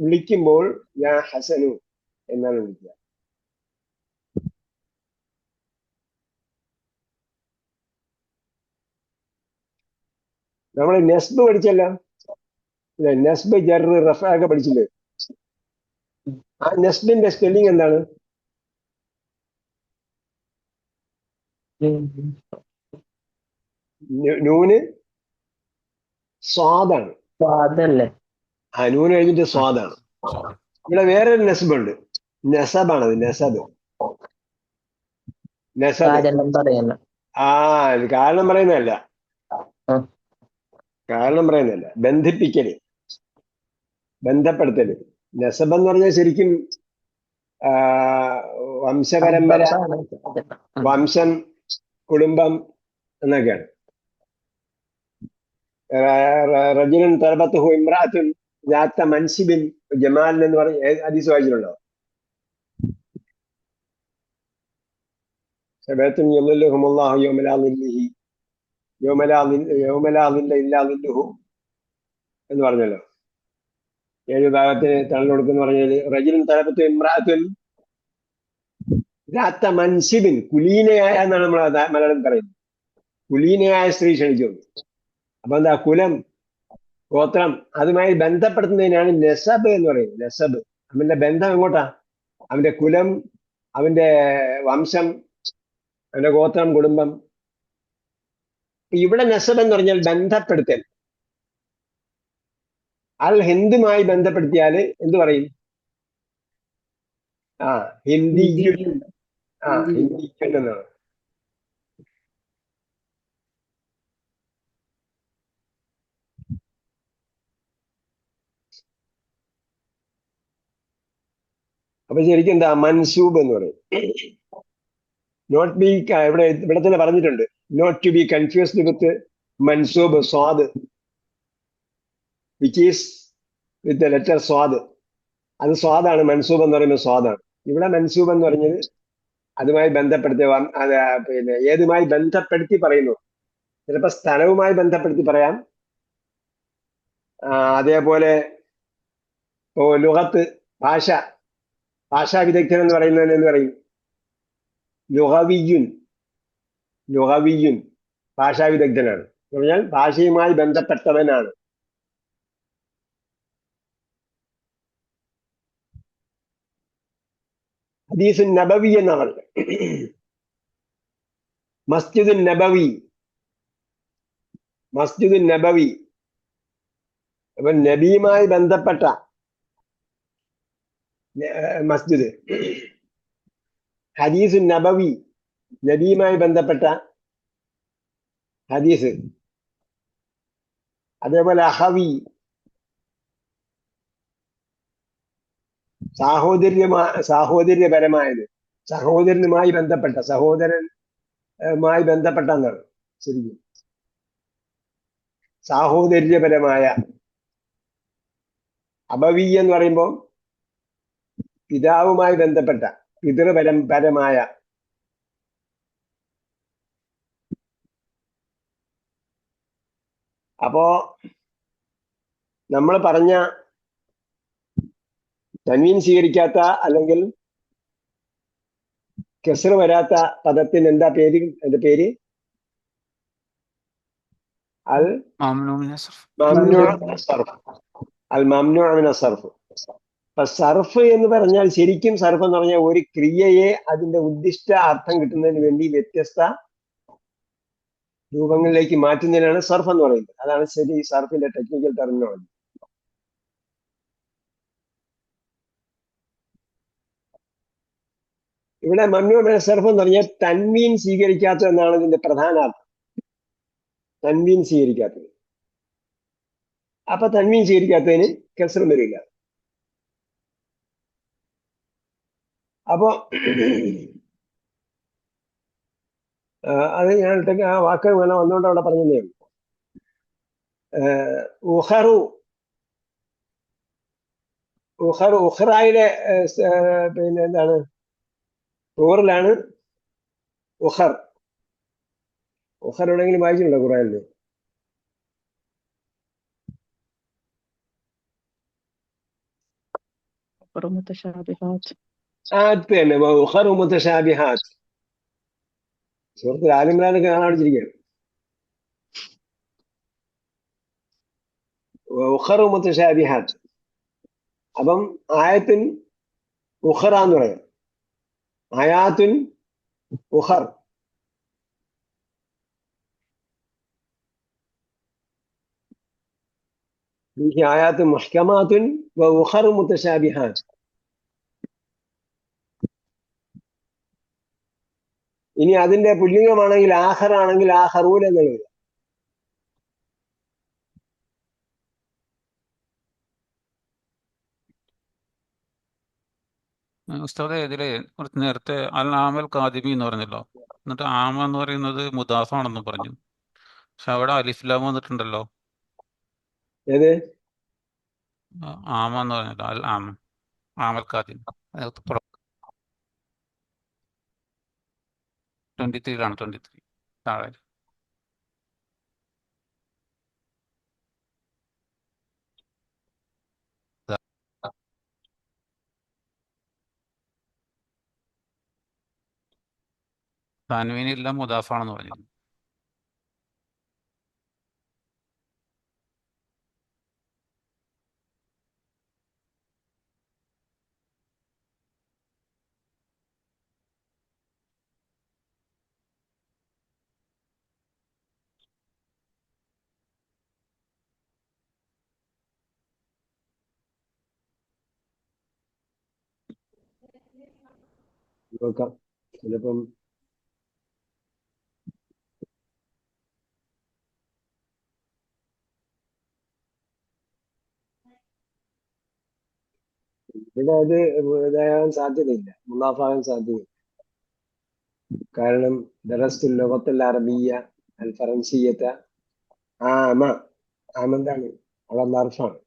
വിളിക്കുമ്പോൾ യാ ഹസനു എന്നാണ് വിളിക്കുക. നമ്മൾ നെസ്ബ് പഠിച്ചല്ലോ, നെസ്ബ്, ജർ, റഫ ഒക്കെ പഠിച്ചില്ലേ? ആ നെസ്ബിന്റെ സ്പെല്ലിംഗ് എന്താണ്? നൂന് സ്വാദാണ്. ആ നൂന് കഴിഞ്ഞിട്ട് സ്വാദാണ്. ഇവിടെ വേറൊരു നെസ്ബ് ഉണ്ട്, നെസബാണത്. നെസബ് കാരണം പറയുന്നതല്ല, ബന്ധിപ്പിക്കല്, ബന്ധപ്പെടുത്തല്. നെസബ് എന്ന് പറഞ്ഞാൽ ശരിക്കും വംശപരമ്പര, വംശം, കുടുംബം എന്നൊക്കെയാണ്. റജുലുൻ തലബത്തുഹു ഇംറഅത്തുൻ ذات മൻസിബിൻ ജമാലിൻ എന്ന് പറഞ്ഞ ഹദീസ് വായിച്ചിട്ടുണ്ടോ? സബഅത്തുൻ യളില്ലുഹുമുല്ലാഹു യൗമ ലാ ളില്ലിഹി യൗമ ലാ ളില്ല ഇല്ലാ ളില്ലുഹു എന്ന് പറഞ്ഞല്ലോ. 7 ഭാഗത്തിന് തള്ളു കൊടുക്കുന്ന പറഞ്ഞാൽ റജുലുൻ തലബത്തു ഇംറഅത്തുൻ ذات മൻസിബിൻ, കുലീനയായ എന്നാണ് നമ്മൾ മലയാളം പറയുന്നത്. കുലീനയായ സ്ത്രീ ക്ഷണിച്ചു. അപ്പൊ എന്താ? കുലം, ഗോത്രം, അതുമായി ബന്ധപ്പെടുത്തുന്നതിനാണ് നെസബ് എന്ന് പറയുന്നത്. നെസബ്, അവന്റെ ബന്ധം എങ്ങോട്ടാ? അവന്റെ കുലം, അവന്റെ വംശം, അവന്റെ ഗോത്രം, കുടുംബം. ഇവിടെ നെസബ് എന്ന് പറഞ്ഞാൽ ബന്ധപ്പെടുത്തൽ. അൽ ഹിന്ദുമായി ബന്ധപ്പെടുത്തിയാല് എന്ത് പറയും? ഹിന്ദിയുൻ എന്നാണ്. അപ്പൊ ശരിക്കും എന്താ? മൻസൂബ് എന്ന് പറയും. നോട്ട് ബി ഇവിടെ തന്നെ പറഞ്ഞിട്ടുണ്ട്, not to be confused with mansoob swad, which is with the letter swad. അത് സ്വാദാണ്, മൻസൂബ് എന്ന് പറയുന്നത് സ്വാദാണ്. ഇവിടെ മൻസൂബ് എന്ന് പറഞ്ഞത് അതുമായി ബന്ധപ്പെടുത്തി പിന്നെ ഏതുമായി ബന്ധപ്പെടുത്തി പറയുന്നു. ചിലപ്പോൾ സ്ഥലവുമായി ബന്ധപ്പെടുത്തി പറയാം. അതേപോലെ ലുഗത്ത്, ഭാഷാ വിദഗ്ധൻ എന്ന് പറയുന്നതിന് എന്ന് പറയും ലുഗവിയുൻ, ഭാഷാ വിദഗ്ധനാണ് എന്ന് പറഞ്ഞാൽ ഭാഷയുമായി ബന്ധപ്പെട്ടവനാണ്. ഹദീസ് നബവി എന്നാണ് പറഞ്ഞത്. മസ്ജിദ് നബവി അപ്പൊ നബിയുമായി ബന്ധപ്പെട്ട മസ്ജിദ്. ഹദീസ് നബവി, നബിയുമായി ബന്ധപ്പെട്ട ഹദീസ്. അതേപോലെ അഹവി, സാഹോദര്യപരമായത്, സഹോദരനുമായി ബന്ധപ്പെട്ട എന്നാണ് ശരിക്കും. സാഹോദര്യപരമായ. അബവി എന്ന് പറയുമ്പോൾ പിതാവുമായി ബന്ധപ്പെട്ട, പിതൃപരമായ. അപ്പോ നമ്മൾ പറഞ്ഞ തൻവീൻ സ്വീകരിക്കാത്ത അല്ലെങ്കിൽ കെസ്റ് വരാത്ത പദത്തിന് എന്താ പേര്? എന്റെ പേര് അൽ മംനൂഉ മിന സർഫ്. അപ്പൊ സർഫ് എന്ന് പറഞ്ഞാൽ ശരിക്കും സർഫ് എന്ന് പറഞ്ഞാൽ ഒരു ക്രിയയെ അതിന്റെ ഉദ്ദിഷ്ട അർത്ഥം കിട്ടുന്നതിന് വേണ്ടി വ്യത്യസ്ത രൂപങ്ങളിലേക്ക് മാറ്റുന്നതിനാണ് സർഫ് എന്ന് പറയുന്നത്. അതാണ് ശരി സർഫിന്റെ ടെക്നിക്കൽ ടെർമിനോളജി. ഇവിടെ മംനൂഉ മിന സർഫ് എന്ന് പറഞ്ഞാൽ തൻവീൻ സ്വീകരിക്കാത്തത് എന്നാണ് ഇതിന്റെ പ്രധാന അർത്ഥം. തൻവീൻ സ്വീകരിക്കാത്തത്. അപ്പൊ തൻവീൻ സ്വീകരിക്കാത്തതിന് കെസ്റ് വരില്ല. അപ്പോ അത് ഞാൻ ആ വാക്ക് വേണം വന്നുകൊണ്ട് അവിടെ പറഞ്ഞതേ ഉള്ളൂ. ഉഖറായിലെ പിന്നെ എന്താണ് റൂറിലാണ് ഉഖർ എവിടെയെങ്കിലും വായിച്ചിട്ടുണ്ടോ ഖുറാനില്? തന്നെ ഉഖർ മുതശാബിഹാത്ത്. സുഹൃത്ത് ആലിമ്രാനൊക്കെ കാണാൻ പഠിച്ചിരിക്കുകയാണ്. ഉഖർ മുതശാബിഹാത്ത്. അപ്പം ആയത്തുൻ ഉഖറ എന്ന് പറയാം. ആയാത്തുൻ ഉഖർ. ആയാത്ത് മുഹ്കമാത്തുൻ വ ഉഖർ മുതശാബിഹാത്ത്. ഇനി അതിന്റെ പുല്ലിംഗമാണെങ്കിൽ ആഖറാണെങ്കിൽ ആഖറൂൻ എന്നുള്ളത്. ഉസ്താദെ ഇതില് കുറച്ച് നേരത്തെ അൽ ആമൽ കാദിബി എന്ന് പറഞ്ഞല്ലോ, എന്നിട്ട് ആമ എന്ന് പറയുന്നത് മുദാഫാണെന്ന് പറഞ്ഞു. പക്ഷെ അവിടെ അലിഫ്ലാം വന്നിട്ടുണ്ടല്ലോ. ഏത് ആമ എന്ന് പറഞ്ഞല്ലോ, അൽ ആമൽ കാദിബ് 23 താഴെ. തൻവീനില്ല, മുദാഫാണെന്ന് പറഞ്ഞു. നോക്കാം. ചിലപ്പം ഇവിടെ അത് ഇതാകാൻ സാധ്യതയില്ല, മുനാഫാകാൻ സാധ്യതയില്ല. കാരണം ദറസ്തുൽ ലുഗത്തുൽ അറബിയ്യ അൽ ഫറൻസിയ്യത ആമ. ആമ എന്താണ്? അവിടെ നർഫാണ്.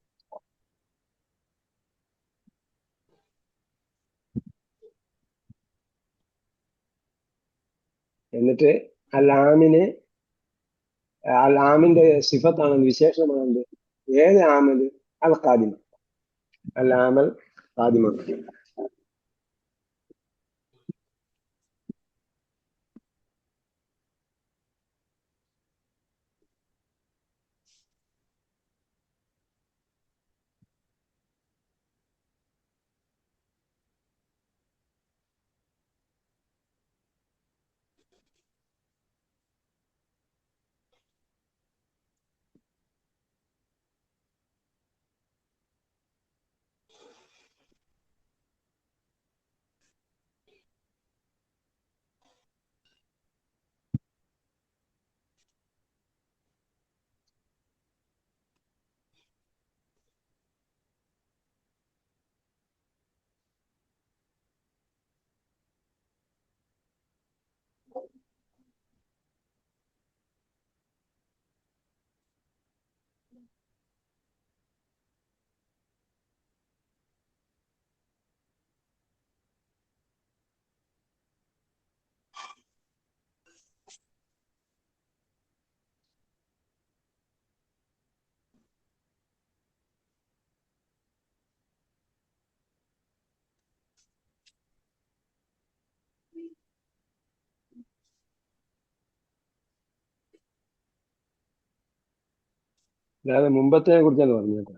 എന്നിട്ട് ആമിന്റെ സിഫത്താണെന്ത്? വിശേഷമാണെന്ത്? ഏത് ആമല്? അൽ ഖാദിമ. അൽ ആമൽ ഖാദിമ. അതായത് മുമ്പത്തെ കുറിച്ചാണ് പറഞ്ഞത്.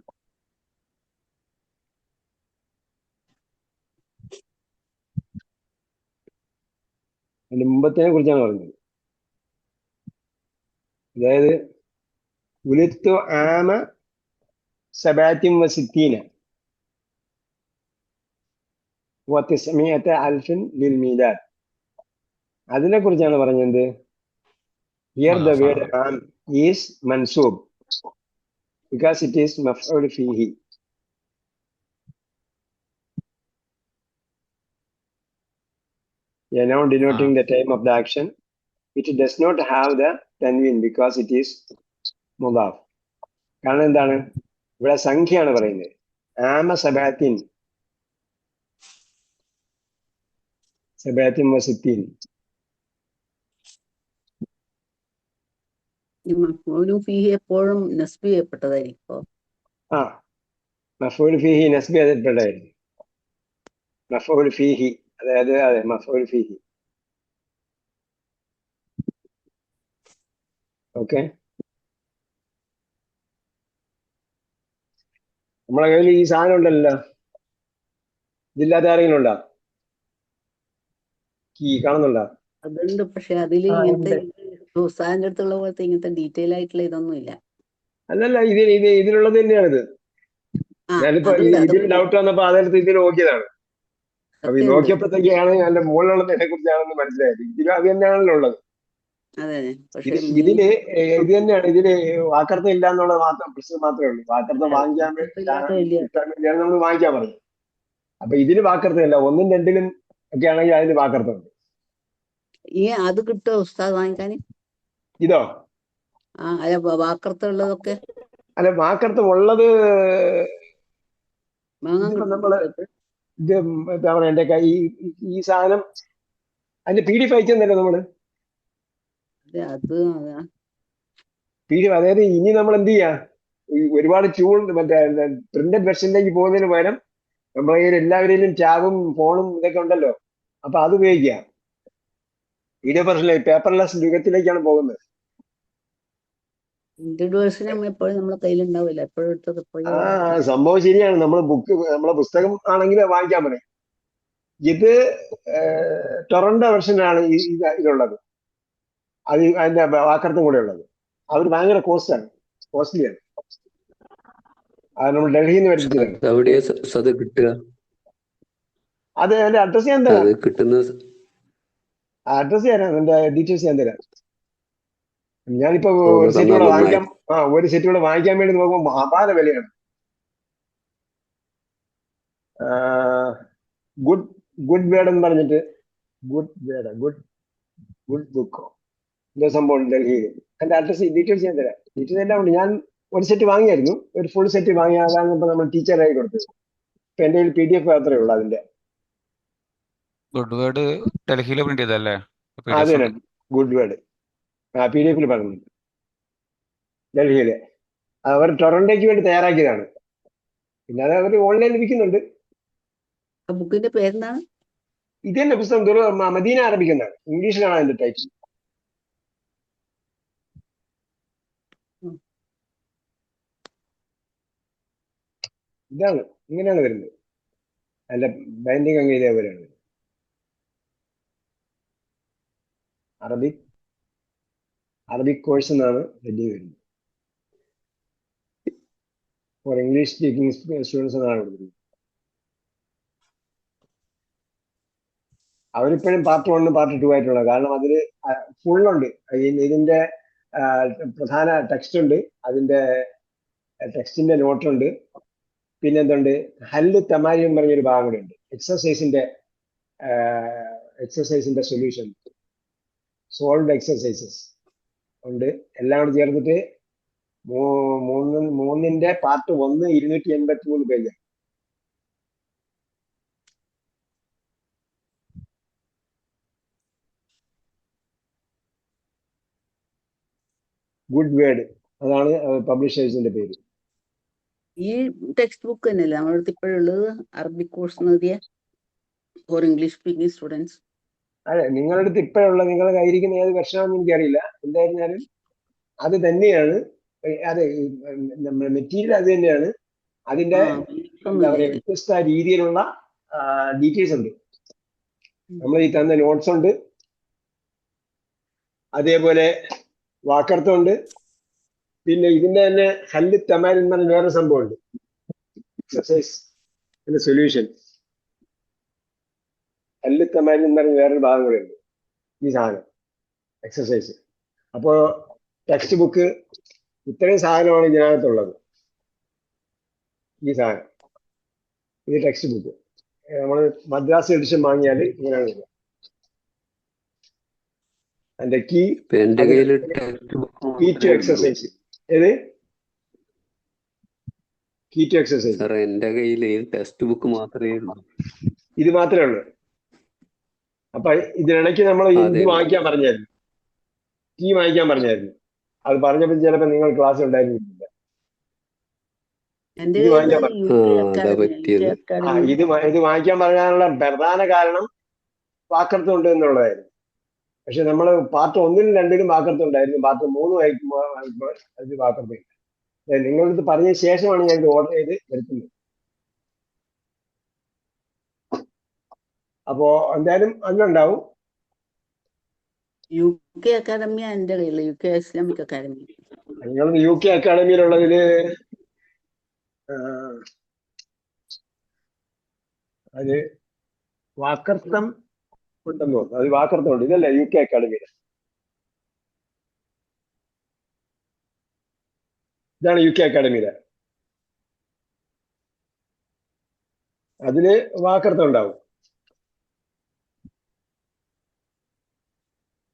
അതിന്റെ മുമ്പത്തെ കുറിച്ചാണ് പറഞ്ഞത്. അതായത് ഉലിത്തു ആമ സബാത്തിൻ വസിത്തീന വതിസ്മിയത അൽഫിൻ ലിൽ മീലാദ്. അതിനെ കുറിച്ചാണ് പറഞ്ഞത്. ഹിയർ ദ വേർഡ് ആം ഈസ് മൻസൂബ് because it is maf'ul fihi. A noun denoting the time of the action. It does not have the tanween because it is mudaf. കാരണം എന്താണ്? ഇവിടെ സംഖ്യയാണ് പറയുന്നത്. ആമ സബാത്തിൻ വസിത്തീൻ. എപ്പോഴും നസ്ബ് ചെയ്യപ്പെട്ടതായിരിക്കോ? മഫ്ഊൽ ഫീഹി നസ്ബ് ചെയ്യപ്പെട്ടതായിരിക്കും. മഫ്ഊൽ ഫീഹി, അതായത് അതെ മഫ്ഊൽ ഫീഹി. ഓക്കെ, നമ്മളെ കയ്യിൽ ഈ സാധനം ഉണ്ടല്ലോ. ഇതില്ലാത്ത ആരെങ്കിലും ഉണ്ടോ? കീ കാണുന്നുണ്ടോ? അതുണ്ട്, പക്ഷെ അതില് ഇങ്ങനത്തെ ഉസ്താദിന്റെ അടുത്തുള്ള പോലത്തെ ഇങ്ങനത്തെ ഡീറ്റെയിൽ ആയിട്ടുള്ള ഇതൊന്നും ഇല്ല. അല്ലല്ല, ഇതിലുള്ളത് തന്നെയാണിത്. ഞാനിപ്പോ ഇതിൽ ഡൗട്ട് വന്നപ്പോ അതെടുത്ത് ഇതിൽ നോക്കിയതാണ്. അപ്പൊ ഇത് നോക്കിയപ്പോഴത്തേക്കാണ് അതിന്റെ മുകളിലുള്ളതിനെ കുറിച്ചാണെന്ന് മനസ്സിലായത്. ഇതിലും അത് തന്നെയാണല്ലോ ഉള്ളത്. ഇതില് ഇത് തന്നെയാണ്. ഇതില് വാക്കർത്ഥം ഇല്ല എന്നുള്ളത് പ്രശ്നം മാത്രമേ ഉള്ളൂ. വാക്കർത്ഥം വാങ്ങിക്കാൻ വേണ്ടിയാണ് നമ്മൾ വാങ്ങിക്കാൻ പറയും. അപ്പൊ ഇതില് വാക്കർത്ഥം ഇല്ല. 1 ഉം 2 ഒക്കെ ആണെങ്കിൽ അതിന് വാക്കർത്ഥം ഉണ്ട്. അത് കിട്ടുമോ ഉസ്താദ് വാങ്ങിക്കാൻ? ഇതോ? അല്ല, വാക്കർത്ഥം ഉള്ളതൊക്കെ. അല്ല, വാക്കർത്ഥം ഉള്ളത് നമ്മള് ഇത് എന്താ പറയാ, എന്റെ കൈ ഈ സാധനം അതിന്റെ PDF അയച്ചെന്നല്ലോ നമ്മള്. അതായത് ഇനി നമ്മൾ എന്ത് ചെയ്യാ, ഒരുപാട് മറ്റേ പ്രിന്റഡ് വെർഷനിലേക്ക് പോകുന്നതിന് പകരം നമ്മളെ കയ്യിൽ എല്ലാവരെയും ടാബും ഫോണും ഇതൊക്കെ ഉണ്ടല്ലോ. അപ്പൊ അത് ഉപയോഗിക്കാം. PDF വെർഷനിലേക്ക് പേപ്പർലെസ് യുഗത്തിലേക്കാണ് പോകുന്നത്. സംഭവം ശരിയാണ്. നമ്മളെ പുസ്തകം ആണെങ്കിൽ വാങ്ങിക്കാൻ പറയും. ഇത് ടൊറന്റോ വെർഷനാണ് ഇതുള്ളത്. അതിന്റെ വാക്കർത്ഥം കൂടെ ഉള്ളത്. അവർ ഭയങ്കര കോസ്റ്റ്ലിയാണ്. അത് നമ്മൾ ഡൽഹിയിൽ നിന്ന് വരുത്തിയതാണ്. അത് എന്റെ അഡ്രസ് ഞാൻ തരാം. അഡ്രസ് തരാം, എന്റെ ഡീറ്റെയിൽസ് ഞാൻ തരാം. ഞാനിപ്പോ ഒരു സെറ്റ് കൂടെ വാങ്ങിക്കാൻ വേണ്ടി നോക്കുമ്പോൾ അപാര വിലയാണ്. ഗുഡ് വേർഡ് എന്ന് പറഞ്ഞിട്ട്, ഗുഡ് ഗുഡ് ബുക്കോ എന്തോ സംഭവം ഡൽഹിയിൽ. എൻ്റെ അഡ്രസ് ഡീറ്റെയിൽസ് ഞാൻ തരാം. ഡീറ്റെയിൽസ് എല്ലാം ഉണ്ട്. ഞാൻ ഒരു സെറ്റ് വാങ്ങിയായിരുന്നു, ഒരു ഫുൾ സെറ്റ് വാങ്ങിയ അതാണ് ഇപ്പൊ നമ്മൾ ടീച്ചറായി കൊടുത്തത്. ഇപ്പൊ എൻ്റെ കയ്യിൽ PDF മാത്രമേ ഉള്ളൂ അതിന്റെ. ഗുഡ് വേർഡ് ഡൽഹിയിൽ പ്രിന്റ് ചെയ്തല്ലേ? അത് PDF തന്നെ ഉണ്ട്. ഗുഡ് വേർഡ് PDF പറഞ്ഞു ഡൽഹിയില്. അവർ ടൊറന്റോയ്ക്ക് വേണ്ടി തയ്യാറാക്കിയതാണ്. പിന്നെ അത് അവർ ഓൺലൈനിൽ വിൽക്കുന്നുണ്ട്. ആ ബുക്കിന്റെ പേരെന്താണ്? ഇത് തന്നെ പുസ്തകം മദീന അറബിക് എന്നാണ്, ഇംഗ്ലീഷിലാണ് അതിന്റെ ടൈറ്റിൽ. ഇതാണ്, ഇങ്ങനെയാണ് വരുന്നത്. അതിന്റെ ബൈൻഡിങ് അങ്ങ് ഇതേപോലെയാണ്. അറബിക് കോഴ്സ് എന്നാണ് ഹെഡിങ് വരുന്നത്. ഫോർ ഇംഗ്ലീഷ് സ്പീക്കിംഗ് സ്റ്റുഡൻസ് എന്നാണ് കൊടുക്കുന്നത്. അവരിപ്പോഴും പാർട്ട് 1 പാർട്ട് 2 ആയിട്ടുള്ളത്. കാരണം അതിൽ ഫുള്ളുണ്ട്. ഇതിന്റെ പ്രധാന ടെക്സ്റ്റ് ഉണ്ട്, അതിന്റെ ടെക്സ്റ്റിന്റെ നോട്ടുണ്ട്, പിന്നെ എന്തുണ്ട്, ഹല്ല് തമാരി എന്ന് പറഞ്ഞൊരു ഭാഗം കൂടെ ഉണ്ട്. എക്സസൈസിന്റെ സൊല്യൂഷൻ, സോൾവ്ഡ് എക്സസൈസസ് ഉണ്ട്. എല്ലാം കൂടി ചേർത്തിട്ട് മൂന്നിന്റെ പാർട്ട് 1 283 പേജാണ്. ഗുഡ് വേർഡ് അതാണ് പബ്ലിഷേഴ്സിന്റെ പേര്. ഈ ടെക്സ്റ്റ് ബുക്ക് തന്നെയല്ലേ നമ്മുടെ അടുത്ത് ഇപ്പോഴുള്ളത്, അറബിക് കോഴ്സ് എഴുതിയ ഫോർ ഇംഗ്ലീഷ് സ്പീക്കിംഗ് സ്റ്റുഡൻസ്? അതെ, നിങ്ങളുടെ അടുത്ത് ഇപ്പോഴുള്ള നിങ്ങളുടെ കയ്യിരിക്കുന്ന ഏത് വർഷമാണെന്ന് എനിക്കറിയില്ല. എന്തായിരുന്നാലും അത് തന്നെയാണ്. അതെ, മെറ്റീരിയൽ അത് തന്നെയാണ്. അതിന്റെ എന്താ പറയുക, വ്യത്യസ്ത രീതിയിലുള്ള ഡീറ്റെയിൽസ് ഉണ്ട്. നമ്മൾ ഈ തന്ന നോട്ട്സ് ഉണ്ട്, അതേപോലെ വാക്കർത്ഥം ഉണ്ട്. പിന്നെ ഇതിന്റെ തന്നെ ഹല്ല് തമാരി എന്ന് പറഞ്ഞ വേറെ സംഭവമുണ്ട്, എക്സസൈസ് സൊല്യൂഷൻ. ഹല്ല് തമാരി എന്ന് പറഞ്ഞ വേറൊരു ഭാഗം കൂടെ ഉണ്ട് ഈ സാധനം, എക്സസൈസ്. അപ്പോ ടെക്സ്റ്റ് ബുക്ക് ഇത്രയും സാധനമാണ് ഇതിനകത്തുള്ളത്. ഈ സാധനം, ഇത് ടെക്സ്റ്റ് ബുക്ക്. നമ്മൾ മദ്രാസ് എഡിഷൻ വാങ്ങിയാൽ ഇങ്ങനെയാണ് വരിക. അതിന്റെ കീ എന്റെ കയ്യിൽ കീ ടു എക്സസൈസ്. ഏത് കീ ടു എക്സസൈസ്? സാറേ എന്റെ കയ്യിൽ ടെക്സ്റ്റ് ബുക്ക് മാത്രമേ ഉള്ളൂ. ഇത് മാത്രമേ ഉള്ളൂ. അപ്പൊ ഇതിനിടയ്ക്ക് നമ്മൾ ഇത് വാങ്ങിക്കാൻ പറഞ്ഞായിരുന്നു, കീ വാങ്ങിക്കാൻ പറഞ്ഞായിരുന്നു. അത് പറഞ്ഞപ്പോൾ ചിലപ്പോൾ നിങ്ങൾ ക്ലാസ് ഉണ്ടായിരുന്നില്ല. ഇത് വാങ്ങിക്കാൻ പറയാനുള്ള പ്രധാന കാരണം വാക്കർത്ഥം ഉണ്ട് എന്നുള്ളതായിരുന്നു. പക്ഷെ നമ്മൾ പാർട്ട് 1 ലും 2 ലും വാക്കർത്ഥം ഉണ്ടായിരുന്നു. പാർട്ട് 3 വായിക്കുമ്പോൾ അത് വാക്കർത്ഥം ഇല്ല. നിങ്ങളിത് പറഞ്ഞ ശേഷമാണ് ഞാൻ ഇത് ഓർഡർ ചെയ്ത് വരുത്തുന്നത്. അപ്പോ എന്തായാലും അതിലുണ്ടാവും. UK അക്കാദമി എൻ്റെ കയ്യില്, UK ഇസ്ലാമിക് അക്കാദമി. നിങ്ങൾ UK അക്കാദമിയിലുള്ളതില് അത് വാക്കർത്ഥം ഉണ്ടെന്ന് തോന്നുന്നു. അത് വാക്കർത്ഥം ഉണ്ട്. ഇതല്ല UK അക്കാദമിയില്, ഇതാണ് UK അക്കാദമിയില്. അതില് വാക്കർത്ഥം ഉണ്ടാവും.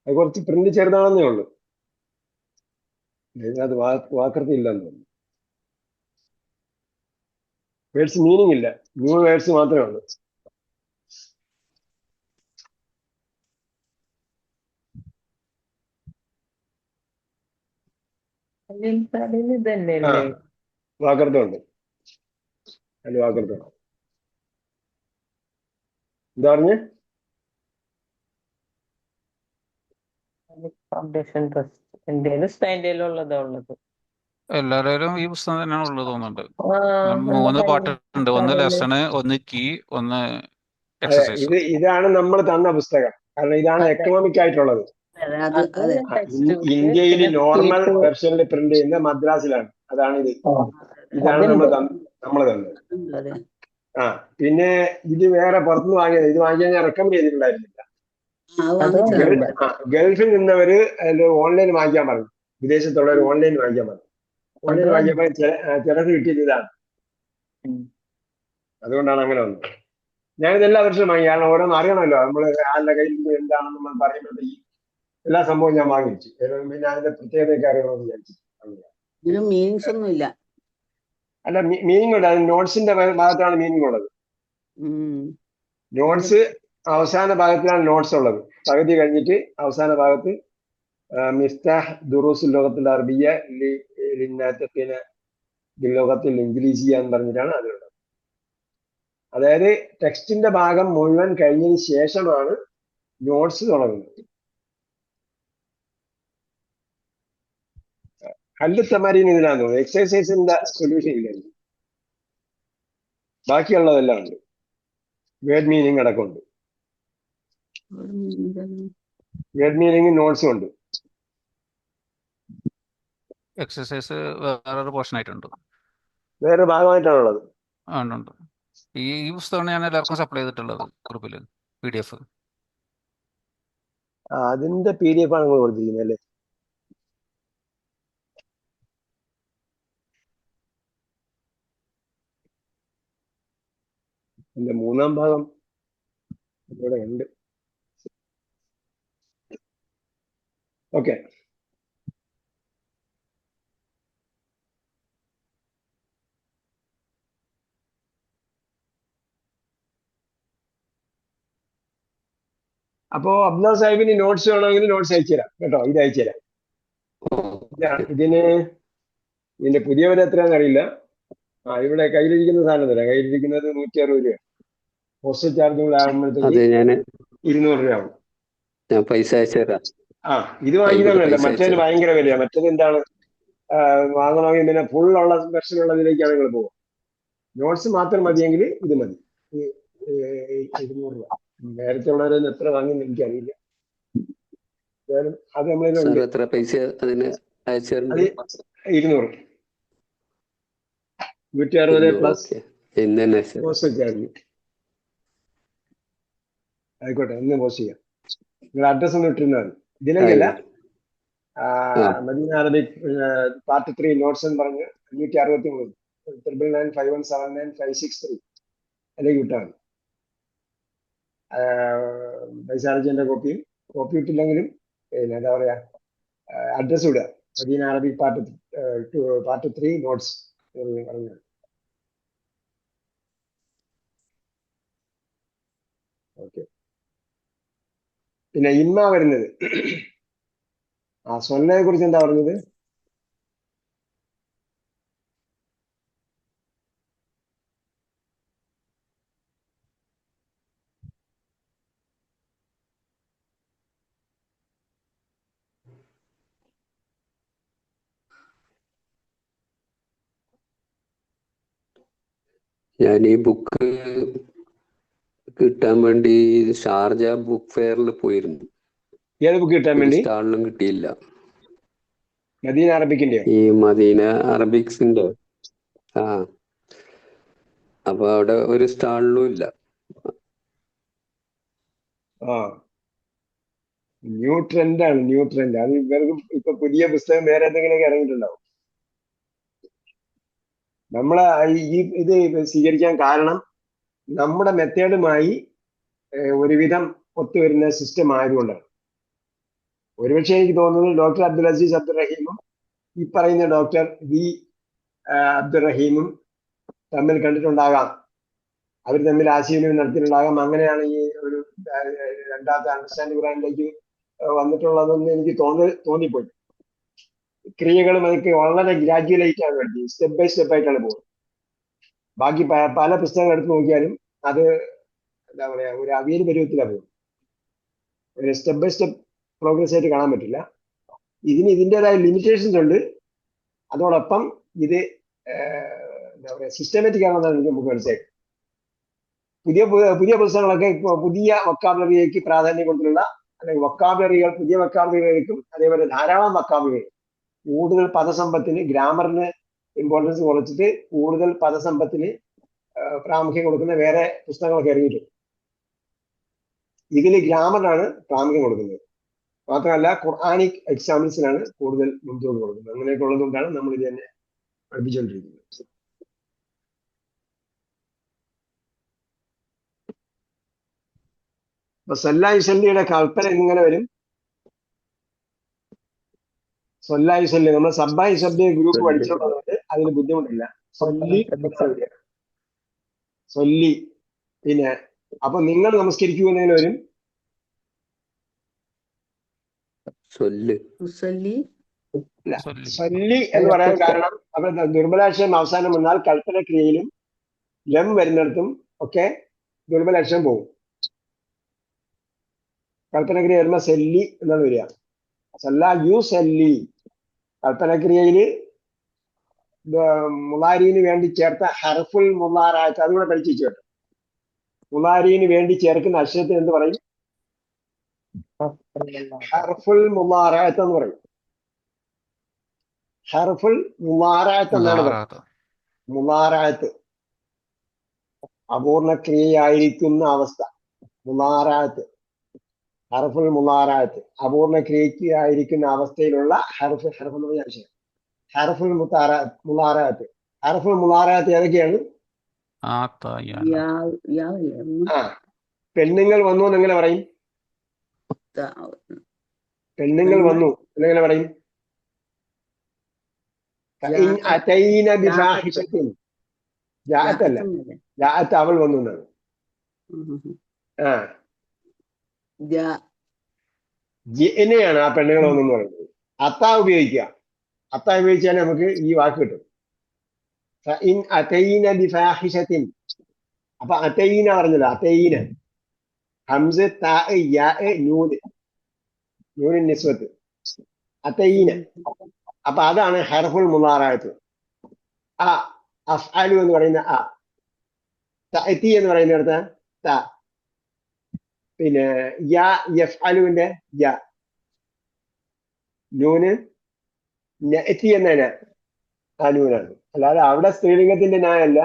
അത് കുറച്ച് പ്രിന്റ് ചെറുതാണെന്നേ ഉള്ളൂ. അത് വാക്കർത്ഥം ഇല്ലെന്ന് തോന്നുന്നു. വേർഡ്സ് മീനിങ് ഇല്ല, ന്യൂ വേർഡ്സ് മാത്രമേ ഉള്ളൂ. വാക്കർത്ഥം ഉണ്ട്, അതിൽ വാക്കർത്ഥം ഉണ്ട്. എന്താ പറഞ്ഞ്? എല്ലാവരും ഈ പുസ്തകം തന്നെയാണ് ഉള്ളത് തോന്നുന്നുണ്ട്. 3 പാട്ടുണ്ട്, ഒന്ന് ലെസണ്, ഒന്ന് കീ, ഒന്ന് എക്സസൈസ്. ഇതാണ് നമ്മൾ തന്ന പുസ്തകം. കാരണം ഇതാണ് എക്കണോമിക് ആയിട്ടുള്ളത്. ഇന്ത്യയിൽ നോർമൽ വെർഷനിൽ പ്രിന്റ് ചെയ്യുന്ന മദ്രാസിലാണ്. അതാണ് ഇത്. ഇതാണ് നമ്മൾ തന്നത്. പിന്നെ ഇത് വേറെ പുറത്തുനിന്ന് വാങ്ങിയത്. ഇത് വാങ്ങിക്കാൻ ഞാൻ റെക്കമെൻഡ് ചെയ്തിട്ടുണ്ടായിരുന്നില്ല. ഗൾഫിൽ നിന്നവര് ഓൺലൈൻ വാങ്ങിക്കാൻ പറഞ്ഞു, വിദേശത്തുള്ളവർ ഓൺലൈൻ വാങ്ങിക്കാൻ പറഞ്ഞു. ഓൺലൈൻ വാങ്ങിയപ്പോൾ ചിലർക്ക് കിട്ടിയത് ഇതാണ്. അതുകൊണ്ടാണ് അങ്ങനെ വന്നത്. ഞാനിത് എല്ലാ വർഷവും വാങ്ങി. കാരണം ഓരോന്ന് അറിയണമല്ലോ, നമ്മൾ ആളുടെ കയ്യിൽ എന്താണെന്ന് നമ്മൾ പറയുമ്പോഴത്തേക്ക് എല്ലാ സംഭവവും ഞാൻ വാങ്ങിച്ചു. പിന്നെ അതിന്റെ പ്രത്യേകതയൊക്കെ അറിയണമെന്ന് വിചാരിച്ചു. ഇതിന് മീനിങ്സ് ഒന്നും ഇല്ല. അല്ല, മീനിങ് ഉണ്ട്. അത് നോട്ട്സിന്റെ ഭാഗത്താണ് മീനിങ് ഉള്ളത്. നോട്ട്സ് അവസാന ഭാഗത്തിലാണ് നോട്ട്സ് ഉള്ളത്. പകുതി കഴിഞ്ഞിട്ട് അവസാന ഭാഗത്ത് മിഫ്താഹ് ദുറൂസുൽ ലോകത്തിൽ അറബിയ ലോകത്തിൽ ഇംഗ്ലീഷിയ എന്ന് പറഞ്ഞിട്ടാണ് അതിലുള്ളത്. അതായത് ടെക്സ്റ്റിന്റെ ഭാഗം മുഴുവൻ കഴിഞ്ഞതിന് ശേഷമാണ് നോട്ട്സ് തുടങ്ങുന്നത്. ഹല്ല് തമാരീൻ ഇതിനാന്ന് തോന്നുന്നു. എക്സസൈസിന്റെ സൊല്യൂഷൻ ഇല്ല, ബാക്കിയുള്ളതെല്ലാം ഉണ്ട്. വേർഡ് മീനിങ് അടക്കമുണ്ട്. വേർഡ് മീനിങ് നോട്ട്സും ഉണ്ട്. എക്സസൈസ് വേറൊരു പോർഷൻ ആയിട്ടുണ്ട്, വേറെ ഭാഗമായിട്ടാണുള്ളത്. ഉണ്ട്. ഈ പുസ്തകമാണ് ഞാൻ എല്ലാവർക്കും സപ്ലൈ ചെയ്തിട്ടുള്ളത് ഗ്രൂപ്പിൽ, PDF. അതിന്റെ PDF ആണ് നിങ്ങൾ കൊടുത്തിരിക്കുന്നത് അല്ലേ? എന്റെ മൂന്നാം ഭാഗം ഇവിടെ ഉണ്ട്. ഓക്കെ, അപ്പോ അബ്ദുൽ സാഹിബിന് നോട്ട്സ് വേണമെങ്കിൽ നോട്ട്സ് അയച്ചു തരാം കേട്ടോ. ഇത് അയച്ചു തരാം. ഇതിന്റെ പുതിയ വില എത്രയാണെന്ന് അറിയില്ല. ഇവിടെ കയ്യിലിരിക്കുന്ന സാധനം തരാം. കയ്യിലിരിക്കുന്നത് 160 രൂപ. പോസ്റ്റൽ ചാർജുകൾ ആകുമ്പോഴത്തേക്ക് 200 രൂപ ആവും. ഞാൻ പൈസ അയച്ചുതരാം. ഇത് വാങ്ങിക്കുന്നതല്ല, മറ്റേത് ഭയങ്കര വിലയാണ്. മറ്റേത് എന്താണ്, വാങ്ങണമെങ്കിൽ പിന്നെ ഫുള്ളുള്ള വെർഷൻ ഉള്ളതിലേക്കാണ് നിങ്ങൾ പോകുക. നോട്ട്സ് മാത്രം മതിയെങ്കിൽ ഇത് മതി. 200 രൂപ. നേരത്തെ ഉള്ളവരൊന്നും എത്ര വാങ്ങിയെന്ന് എനിക്കറിയില്ല. അത് നമ്മളിലുണ്ട്. എത്ര പൈസ അതിന് അയച്ചു തരുന്നത്? 200, 160 പ്ലസ് പോസ്റ്റൽ ചാർജ്. ആയിക്കോട്ടെ, ഒന്ന് പോസ്റ്റ് ചെയ്യാം. നിങ്ങൾ അഡ്രസ് ഒന്ന് ഇട്ടിരുന്നാൽ മതി. ഇതിലേക്കല്ല, മദീന അറബിക് പാർട്ട് 3 നോട്ട്സ് എന്ന് പറഞ്ഞ് 563 9995179 അതിലേക്ക് വിട്ടാൽ മതി. പൈസ അടച്ചതിന്റെ കോപ്പി ഇട്ടില്ലെങ്കിലും പിന്നെ എന്താ പറയാ, അഡ്രസ് വിടുക. മദീന അറബിക് പാർട്ട് 3 നോട്ട്സ് പറഞ്ഞു. ഓക്കെ. പിന്നെ ഇമ്മ വരുന്നത്, സ്വല്ലയെ കുറിച്ച് എന്താ പറഞ്ഞത്? ഞാൻ ഈ ബുക്ക് കിട്ടാൻ വേണ്ടി ഷാർജ ബുക്ക് ഫെയറിൽ പോയിരുന്നു. ഏത് ബുക്ക് കിട്ടാൻ വേണ്ടി? സ്റ്റാളിലും കിട്ടിയില്ല. മദീന അറബിക്കിന്റെ? ഈ മദീന അറബിക്സിന്റെ. അപ്പൊ അവിടെ ഒരു സ്റ്റാളിലും ഇല്ല. ന്യൂ ട്രെൻഡ് ആണ്, ന്യൂ ട്രെൻഡ്. അത് ഇവർക്ക് ഇപ്പൊ പുതിയ പുസ്തകം വേറെ എന്തെങ്കിലുമൊക്കെ ഇറങ്ങിയിട്ടുണ്ടാവും. നമ്മളെ ഇത് സ്വീകരിക്കാൻ കാരണം നമ്മുടെ മെത്തേഡുമായി ഒരുവിധം ഒത്തുവരുന്ന സിസ്റ്റം ആയതുകൊണ്ടാണ്. ഒരുപക്ഷെ എനിക്ക് തോന്നുന്നത് ഡോക്ടർ അബ്ദുൽ അസീസ് അബ്ദുറഹീമും ഈ പറയുന്ന ഡോക്ടർ വി അബ്ദുറഹീമും തമ്മിൽ കണ്ടിട്ടുണ്ടാകാം. അവർ തമ്മിൽ ആശയവിനിമയം നടത്തിയിട്ടുണ്ടാകാം. അങ്ങനെയാണ് ഈ ഒരു രണ്ടാമത്തെ അണ്ടർസ്റ്റാൻഡ് ഖുറാനിലേക്ക് വന്നിട്ടുള്ളതെന്ന് എനിക്ക് തോന്നിപ്പോയി. ക്രിയകളും അതൊക്കെ വളരെ ഗ്രാജുവലായിട്ട് ആണ് നടത്തി, സ്റ്റെപ്പ് ബൈ സ്റ്റെപ്പ് ആയിട്ടാണ് പോകുന്നത്. ബാക്കി പല പുസ്തകങ്ങൾ എടുത്ത് നോക്കിയാലും അത് എന്താ പറയാ, ഒരു അവിയൽ പരുവത്തിലാണ് പോകുന്നത്. ഒരു സ്റ്റെപ്പ് ബൈ സ്റ്റെപ്പ് പ്രോഗ്രസ് ആയിട്ട് കാണാൻ പറ്റില്ല. ഇതിന് ഇതിൻ്റെതായ ലിമിറ്റേഷൻസ് ഉണ്ട്. അതോടൊപ്പം ഇത് എന്താ പറയാ, സിസ്റ്റമാറ്റിക് ആണെന്നാണ് എനിക്ക് നമുക്ക് മനസ്സിലായി. പുതിയ പുസ്തകങ്ങളൊക്കെ പുതിയ വൊക്കാബുലറിയിലേക്ക് പ്രാധാന്യം കൊടുത്തിട്ടുള്ള, അല്ലെങ്കിൽ വൊക്കാബുലറികൾ, പുതിയ വൊക്കാബുലറികൾക്കും അതേപോലെ ധാരാളം വൊക്കാബുലറി, കൂടുതൽ പദസമ്പത്തിന്, ഗ്രാമറിന് ഇമ്പോർട്ടൻസ് കുറച്ചിട്ട് കൂടുതൽ പദസമ്പത്തിന് പ്രാമുഖ്യം കൊടുക്കുന്ന വേറെ പുസ്തകങ്ങളൊക്കെ ഇറങ്ങിയിട്ടുണ്ട്. ഇതിൽ ഗ്രാമറിനാണ് പ്രാമുഖ്യം കൊടുക്കുന്നത്. മാത്രമല്ല ഖുർആനിക് എക്സാമ്പിൾസിനാണ് കൂടുതൽ മുൻതൂക്കം കൊടുക്കുന്നത്. അങ്ങനെയൊക്കെ ഉള്ളതുകൊണ്ടാണ് നമ്മൾ ഇത് തന്നെ പഠിപ്പിച്ചുകൊണ്ടിരിക്കുന്നത്. അപ്പൊ സല്ലാ ഇസല്ലിയുടെ കൽപ്പന എങ്ങനെ വരും? സൊല്ലായി സൊല്ലി നമ്മൾ സബ്ബായി സബ്ബി ഗ്രൂപ്പ് പഠിച്ചതുകൊണ്ട് അതിന് ബുദ്ധിമുട്ടില്ല. സൊല്ലി സൊല്ലി. പിന്നെ അപ്പൊ നിങ്ങൾ നമസ്കരിക്കുമെന്നതിന് വരും സൊല്ല്. മുസല്ലി സൊല്ലി എന്ന് പറയാൻ കാരണം അപ്പൊ ദുർബലാക്ഷരം അവസാനം വന്നാൽ കൽപ്പനക്രിയയിലും ലം വരുന്നിടത്തും ഒക്കെ ദുർബലാക്ഷരം പോകും. കൽപ്പനക്രിയ വരുമ്പോ സെല്ലി എന്നാണ് വരിക. സല്ല യു സെല്ലി. കൽപ്പനക്രിയയില് മുലാരിന് വേണ്ടി ചേർത്ത ഹർഫുൽ മുലാറാത്ത് അതുകൂടെ പഠിച്ചു കേട്ടോ. മുലാരിന് വേണ്ടി ചേർക്കുന്ന അക്ഷരത്തിന് എന്ത് പറയും? ഹർഫുൽ മുലാറാത്ത് എന്ന് പറയും. ഹർഫുൽ മുലാറാത്ത് എന്നാണ് പറയുന്നത്. മുലാറാത്ത് അപൂർണക്രിയയായിരിക്കുന്ന അവസ്ഥ. മുലാറാത്ത് ഹർഫുൽ മുലാറാത്ത് അപൂർണക്രിയയ്ക്ക് ആയിരിക്കുന്ന അവസ്ഥയിലുള്ള ഹർഫ് എന്ന് പറഞ്ഞ അക്ഷരം ഹർഫുൽ മുലാറാത്ത്. ഹർഫുൽ മുലാറാത്ത് ഏതൊക്കെയാണ്? പെണ്ണുങ്ങൾ വന്നു എന്നെങ്ങനെ പറയും? പെണ്ണുങ്ങൾ വന്നു എന്നെങ്ങനെ പറയും? അവൾ വന്നു എന്നാണ്. ജിനെയാണ് ആ പെണ്ണുങ്ങൾ വന്നു എന്ന് പറയുന്നത്. അത്ത ഉപയോഗിക്കുക. അത്ത ഉപയോഗിച്ചാൽ നമുക്ക് ഈ വാക്ക് കിട്ടും. അപ്പൊ അതൈന പറഞ്ഞല്ലോ. അതൈന ഹംസ് നൂന് നിസ്വത്ത് അതൈന. അപ്പൊ അതാണ് ഹർഫുൽ മുലാറാത്ത്. ആ അഫ്അലു എന്ന് പറയുന്ന ആ, തഅതി എന്ന് പറയുന്നിടത്ത് ത, പിന്നെ യാ യഫ്അലുവിന്റെ യ, നൂന് നഅതി എന്നതിന് ആ നൂനാണ്. അല്ലാതെ അവിടെ സ്ത്രീലിംഗത്തിന്റെ നായല്ല.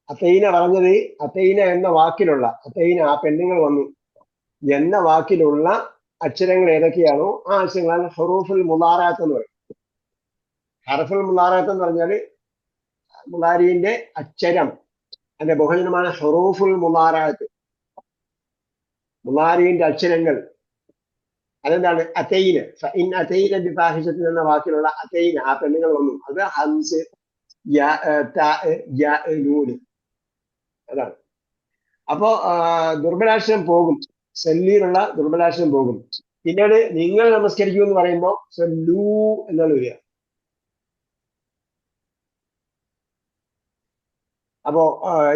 അതൈന പറഞ്ഞത് അതൈന എന്ന വാക്കിലുള്ള അതൈന ആ പെണ്ണുങ്ങൾ വന്നു എന്ന വാക്കിലുള്ള അക്ഷരങ്ങൾ ഏതൊക്കെയാണോ ആ അക്ഷരങ്ങളാണ് ഹുറൂഫുൽ മുലാറാത്ത് എന്ന് പറയും. ഹർഫുൽ മുലാറാത്ത് എന്ന് പറഞ്ഞാല് മുലാരിന്റെ അക്ഷരം, അതിന്റെ ബഹുജനമാണ് ഹുറൂഫുൽ മുലാറാത്ത്. മുലാരിന്റെ അക്ഷരങ്ങൾ അതെന്താണ്? അതൈന. ഇൻ അതൈന ബിഫാഹിഷത്തിൻ എന്ന വാക്കിലുള്ള അതൈന ആ പെണ്ണുങ്ങൾ വന്നു. അത് ഹംസ് നൂന് അതാണ്. അപ്പോ ദുർബലാക്ഷരം പോകും. സല്ലിയിലുള്ള ദുർബലാക്ഷരം പോകും. പിന്നീട് നിങ്ങൾ നമസ്കരിക്കൂ എന്ന് പറയുമ്പോൾ സല്ലൂ എന്നാണ് വരിക. അപ്പോ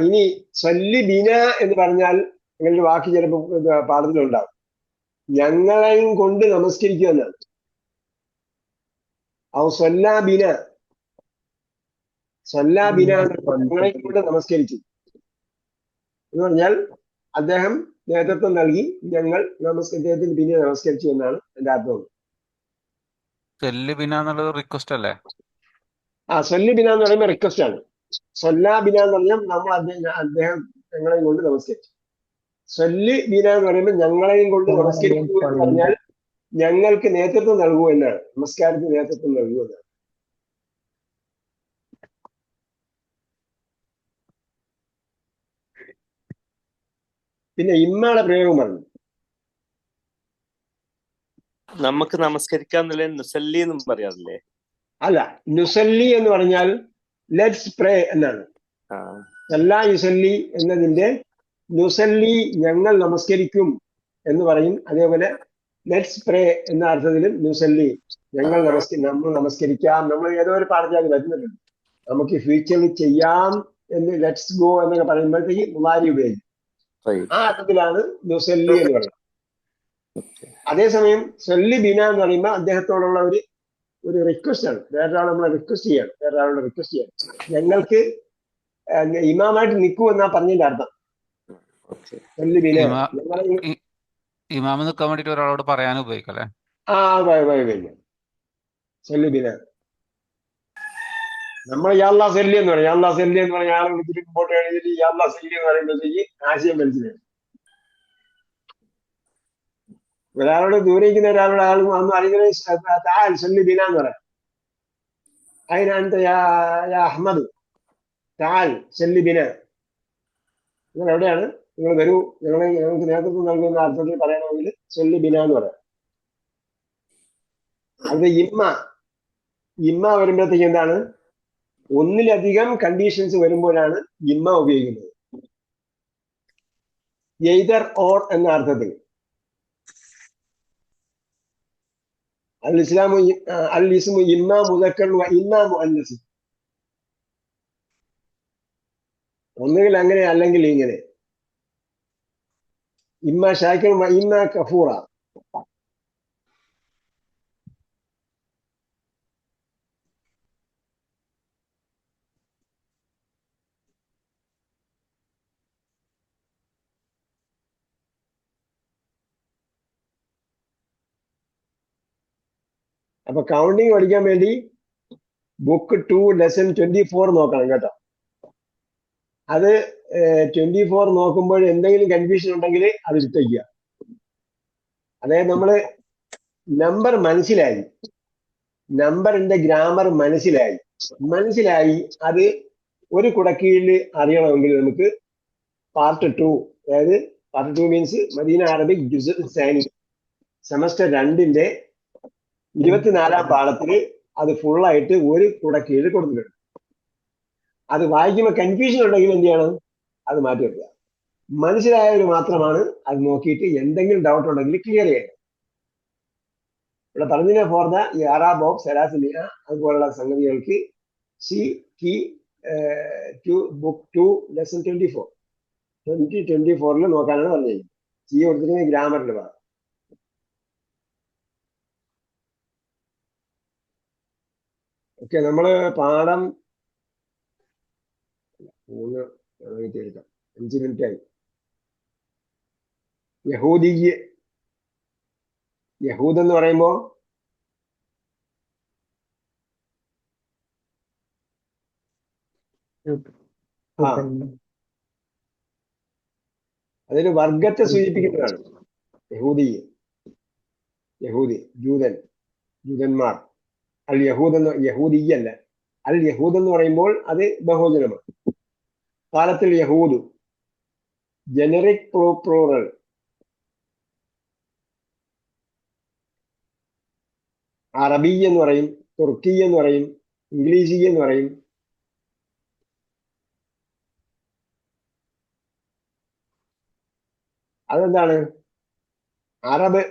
ഇനി സല്ലി ബിന എന്ന് പറഞ്ഞാൽ നിങ്ങളുടെ വാക്ക് ചിലപ്പോൾ പാഠത്തിലുണ്ടാവും. ഞങ്ങളെയും കൊണ്ട് നമസ്കരിക്കുക എന്നാണ്. ഔ സല്ലാ ബിന. സല്ലാ ബിന ഞങ്ങളെയും കൊണ്ട് നമസ്കരിച്ചു എന്ന് പറഞ്ഞാൽ അദ്ദേഹം നേതൃത്വം നൽകി, ഞങ്ങൾ അദ്ദേഹത്തിന് പിന്നെ നമസ്കരിച്ചു എന്നാണ് എന്റെ അർത്ഥം. സല്ലി ബിന എന്നുള്ളത് റിക്വസ്റ്റ് അല്ലേ? ആ സല്ലി ബിന എന്ന് പറയുമ്പോൾ റിക്വസ്റ്റ് ആണ്. സല്ലാ ബിന എന്ന് പറഞ്ഞാൽ നമ്മൾ അദ്ദേഹം ഞങ്ങളെയും കൊണ്ട് നമസ്കരിച്ചു. സല്ലി ബിന എന്ന് പറയുമ്പോൾ ഞങ്ങളെയും കൊണ്ട് നമസ്കരിച്ചു എന്ന് പറഞ്ഞാൽ ഞങ്ങൾക്ക് നേതൃത്വം നൽകൂ എന്നാണ്. നമസ്കാരത്തിന് നേതൃത്വം നൽകൂ എന്നാണ്. പിന്നെ ഇമ്മയുടെ പ്രയോഗം പറഞ്ഞു. നമുക്ക് നമസ്കരിക്കാന്നല്ലേ നുസല്ലി എന്നും പറയാറില്ലേ? അല്ല, നുസല്ലി എന്ന് പറഞ്ഞാൽ ലെറ്റ്സ് പ്രേ എന്നാണ്. സല്ലാ യുസല്ലി എന്നതിന്റെ നുസല്ലി ഞങ്ങൾ നമസ്കരിക്കും എന്ന് പറയും. അതേപോലെ ലെറ്റ്സ് പ്രേ എന്ന അർത്ഥത്തിലും നുസല്ലി ഞങ്ങൾ നമ്മൾ നമസ്കരിക്കാം. നമ്മൾ ഏതോ ഒരു പാഠത്തിൽ വരുന്നുണ്ട്. നമുക്ക് ഫ്യൂച്ചറിൽ ചെയ്യാം എന്ന് ലെറ്റ്സ് ഗോ എന്നൊക്കെ പറയുമ്പോഴത്തേക്ക് മുലാരി ഉപയോഗിക്കും. ആ അർത്ഥത്തിലാണ് നുസല്ലി എന്ന് പറയുന്നത്. അതേസമയം സല്ലി ബിന എന്ന് പറയുമ്പോൾ അദ്ദേഹത്തോടുള്ള ഒരു റിക്വസ്റ്റ് ആണ്. വേറൊരാൾ നമ്മളെ റിക്വസ്റ്റ് ചെയ്യാണ്. വേറൊരാളോട് റിക്വസ്റ്റ് ചെയ്യാണ്. ഞങ്ങൾക്ക് ഇമാമായിട്ട് നിൽക്കൂ എന്നാ പറഞ്ഞതിന്റെ അർത്ഥം. സല്ലി ബിന ഇമാമ നിൽക്കാൻ വേണ്ടിട്ട് ഒരാളോട് പറയാൻ ഉപയോഗിക്കല്ലേ? ആ ഉപയോഗിക്കാം. സല്ലി ബിന. നമ്മൾ യാല്ലാ സല്ലി എന്ന് പറയും. യാല്ലാ സല്ലി എന്ന് പറഞ്ഞാൽ ആളെ വിളിച്ചിട്ട് മുമ്പോട്ട് എഴുതിയിട്ട് യാല്ലാ സല്ലി എന്ന് പറയുമ്പോഴത്തേക്ക് ആശയം മനസ്സിലായി. ഒരാളോട് ദൂരെ ഇരിക്കുന്ന ഒരാളോട് ആൾ വന്ന് അറിയുന്നത് സല്ലി ബിന എന്ന് പറയാം. അതിനകത്ത് അഹമ്മദ് താൽ സല്ലി ബിന. നിങ്ങൾ എവിടെയാണ്? നിങ്ങൾ വരൂ, ഞങ്ങൾക്ക് നേതൃത്വം നൽകുന്ന അർത്ഥത്തിൽ പറയണമെങ്കിൽ സല്ലി ബിന എന്ന് പറയാം. അത് ഇമ്മ വരുമ്പോഴത്തേക്ക് എന്താണ്, ഒന്നിലധികം കണ്ടീഷൻസ് വരുമ്പോഴാണ് ഇമ്മ ഉപയോഗിക്കുന്നത്. എയ്തർ ഓർ എന്ന അർത്ഥത്തിൽ. അൽ ഇസ്മു ഇമ്മ മുദക്കർ വ ഇമ്മ മുഅന്നസ്. ഒന്നുകിൽ അങ്ങനെ അല്ലെങ്കിൽ ഇങ്ങനെ. ഇമ്മ ഷാക്കിർ വ ഇമ്മ കഫൂറ. അപ്പൊ കൗണ്ടിങ് പഠിക്കാൻ വേണ്ടി ബുക്ക് 2 ലെസൺ 24 നോക്കണം കേട്ടോ. അത് 24 നോക്കുമ്പോൾ എന്തെങ്കിലും കൺഫ്യൂഷൻ ഉണ്ടെങ്കിൽ അത് ഇട്ടേക്കുക. അതായത് നമ്മള് നമ്പർ മനസ്സിലായി, നമ്പറിന്റെ ഗ്രാമർ മനസ്സിലായി അത് ഒരു കുടക്കീഴിൽ അറിയണമെങ്കിൽ നമുക്ക് പാർട്ട് 2, അതായത് പാർട്ട് 2 മീൻസ് മദീന അറബിക് ജുസ് സാനി സെമസ്റ്റർ 2ന്റെ 24ാം പാഠത്തില് അത് ഫുള്ളായിട്ട് ഒരു കുടക്കീഴിൽ കൊടുത്തിട്ടുണ്ട്. അത് വായിക്കുമ്പോൾ കൺഫ്യൂഷൻ ഉണ്ടെങ്കിൽ എന്ത് ചെയ്യണം, അത് മാറ്റി വെക്കുക. മനസ്സിലായവർ മാത്രമാണ് അത് നോക്കിയിട്ട് എന്തെങ്കിലും ഡൗട്ട് ഉണ്ടെങ്കിൽ ക്ലിയർ ചെയ്യണം. ഇവിടെ പറഞ്ഞ ഫോർ ദ ഇഅറാബ് ഓഫ് സലാസിലിയ അതുപോലുള്ള സംഗതികൾക്ക് ബുക്ക് 2 ലെസൺ 24 നോക്കാനാണ് പറഞ്ഞത്. സി കൊടുത്തിരിക്കുന്നത് ഗ്രാമറിൽ ഭാഗം. ഓക്കെ, നമ്മള് പാഠം 3 എടുക്കാം. 5 മിനിറ്റ് ആയി. യഹൂദ് എന്ന് പറയുമ്പോ അതൊരു വർഗത്തെ സൂചിപ്പിക്കുന്നതാണ്. യഹൂദി ജൂതന്മാർ. അൽ യഹൂദ് എന്ന് യഹൂദിയല്ല, അൽ യഹൂദ് എന്ന് പറയുമ്പോൾ അത് ബഹുവചനമാണ്. കാലത്തിൽ യഹൂദ് ജനറിക് പ്ലൂറൽ. അറബി എന്ന് പറയും, തുർക്കി എന്ന് പറയും, ഇംഗ്ലീഷി എന്ന് പറയും. അതെന്താണ്? അറബ്.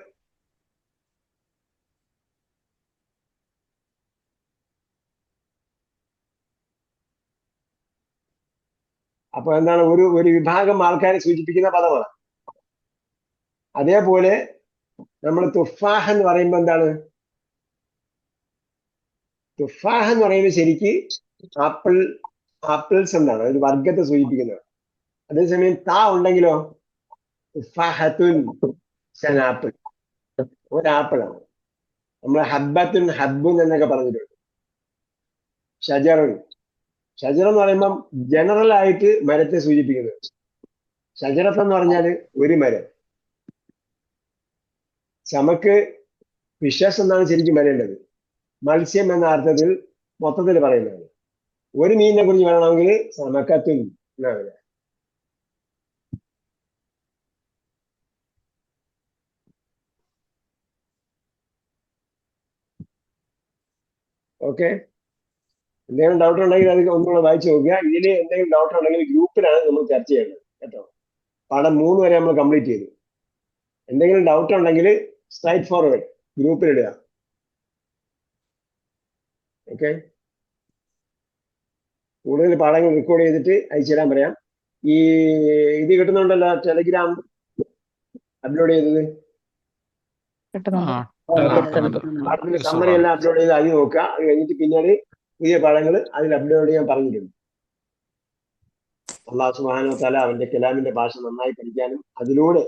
അപ്പൊ എന്താണ്, ഒരു വിഭാഗം ആൾക്കാരെ സൂചിപ്പിക്കുന്ന പദമാണ്. അതേപോലെ നമ്മൾ തുഫാഹ് എന്ന് പറയുമ്പോൾ എന്താണ്, തുഫാഹ് എന്ന് പറയുമ്പോൾ ശരിക്ക് ആപ്പിൾസ് എന്നാണ്, ഒരു വർഗത്തെ സൂചിപ്പിക്കുന്നത്. അതേസമയം താ ഉണ്ടെങ്കിലോ തുഫാഹത്തുൻ, ആപ്പിൾ, ഒരാപ്പിളാണ്. നമ്മൾ ഹബ്ബുൻ എന്നൊക്കെ പറഞ്ഞിട്ടുണ്ട്. ഷജർ എന്ന് പറയുമ്പം ജനറൽ ആയിട്ട് മരത്തെ സൂചിപ്പിക്കുന്നത്. ഷജറത്ത് എന്ന് പറഞ്ഞാൽ ഒരു മരം. ചമക്ക് ഫിഷസ് എന്നാണ് ശരിക്കും വരേണ്ടത്. മത്സ്യം എന്ന അർത്ഥത്തിൽ മൊത്തത്തിൽ പറയുന്നതാണ്. ഒരു മീനിനെ കുറിച്ച് പറയണമെങ്കിൽ സമക്കത്തുൻ എന്നാണ് പറയുക. ഓക്കെ, എന്തെങ്കിലും ഡൗട്ട് ഉണ്ടെങ്കിൽ അത് ഒന്നുകൂടെ വായിച്ചു നോക്കുക. ഇതിൽ എന്തെങ്കിലും ഡൗട്ട് ഉണ്ടെങ്കിൽ ഗ്രൂപ്പിലാണ് നമ്മൾ ചർച്ച ചെയ്യേണ്ടത് കേട്ടോ. പാഠം 3 വരെ നമ്മൾ കംപ്ലീറ്റ് ചെയ്തു. എന്തെങ്കിലും ഡൗട്ട് ഉണ്ടെങ്കിൽ സ്ട്രൈറ്റ് ഫോർവേഡ് ഗ്രൂപ്പിലിടുക. ഓക്കെ, കൂടുതൽ പാഠങ്ങൾ റെക്കോർഡ് ചെയ്തിട്ട് അയച്ചു തരാൻ പറയാം. ഇത് കിട്ടുന്നുണ്ടല്ലോ, ടെലഗ്രാം അപ്ലോഡ് ചെയ്തത്. പാഠത്തിന്റെ സമ്മറി എല്ലാം അപ്ലോഡ് ചെയ്ത് അത് നോക്കുക. അത് കഴിഞ്ഞിട്ട് പിന്നീട് പുതിയ പാഠങ്ങൾ അതിൽ അപ്ലോഡ് ചെയ്യാൻ പറഞ്ഞിട്ടുണ്ട്. അല്ലാഹു സുബ്ഹാനഹു വ തആല അവന്റെ കലാമിന്റെ ഭാഷ നന്നായി പഠിക്കാനും അതിലൂടെ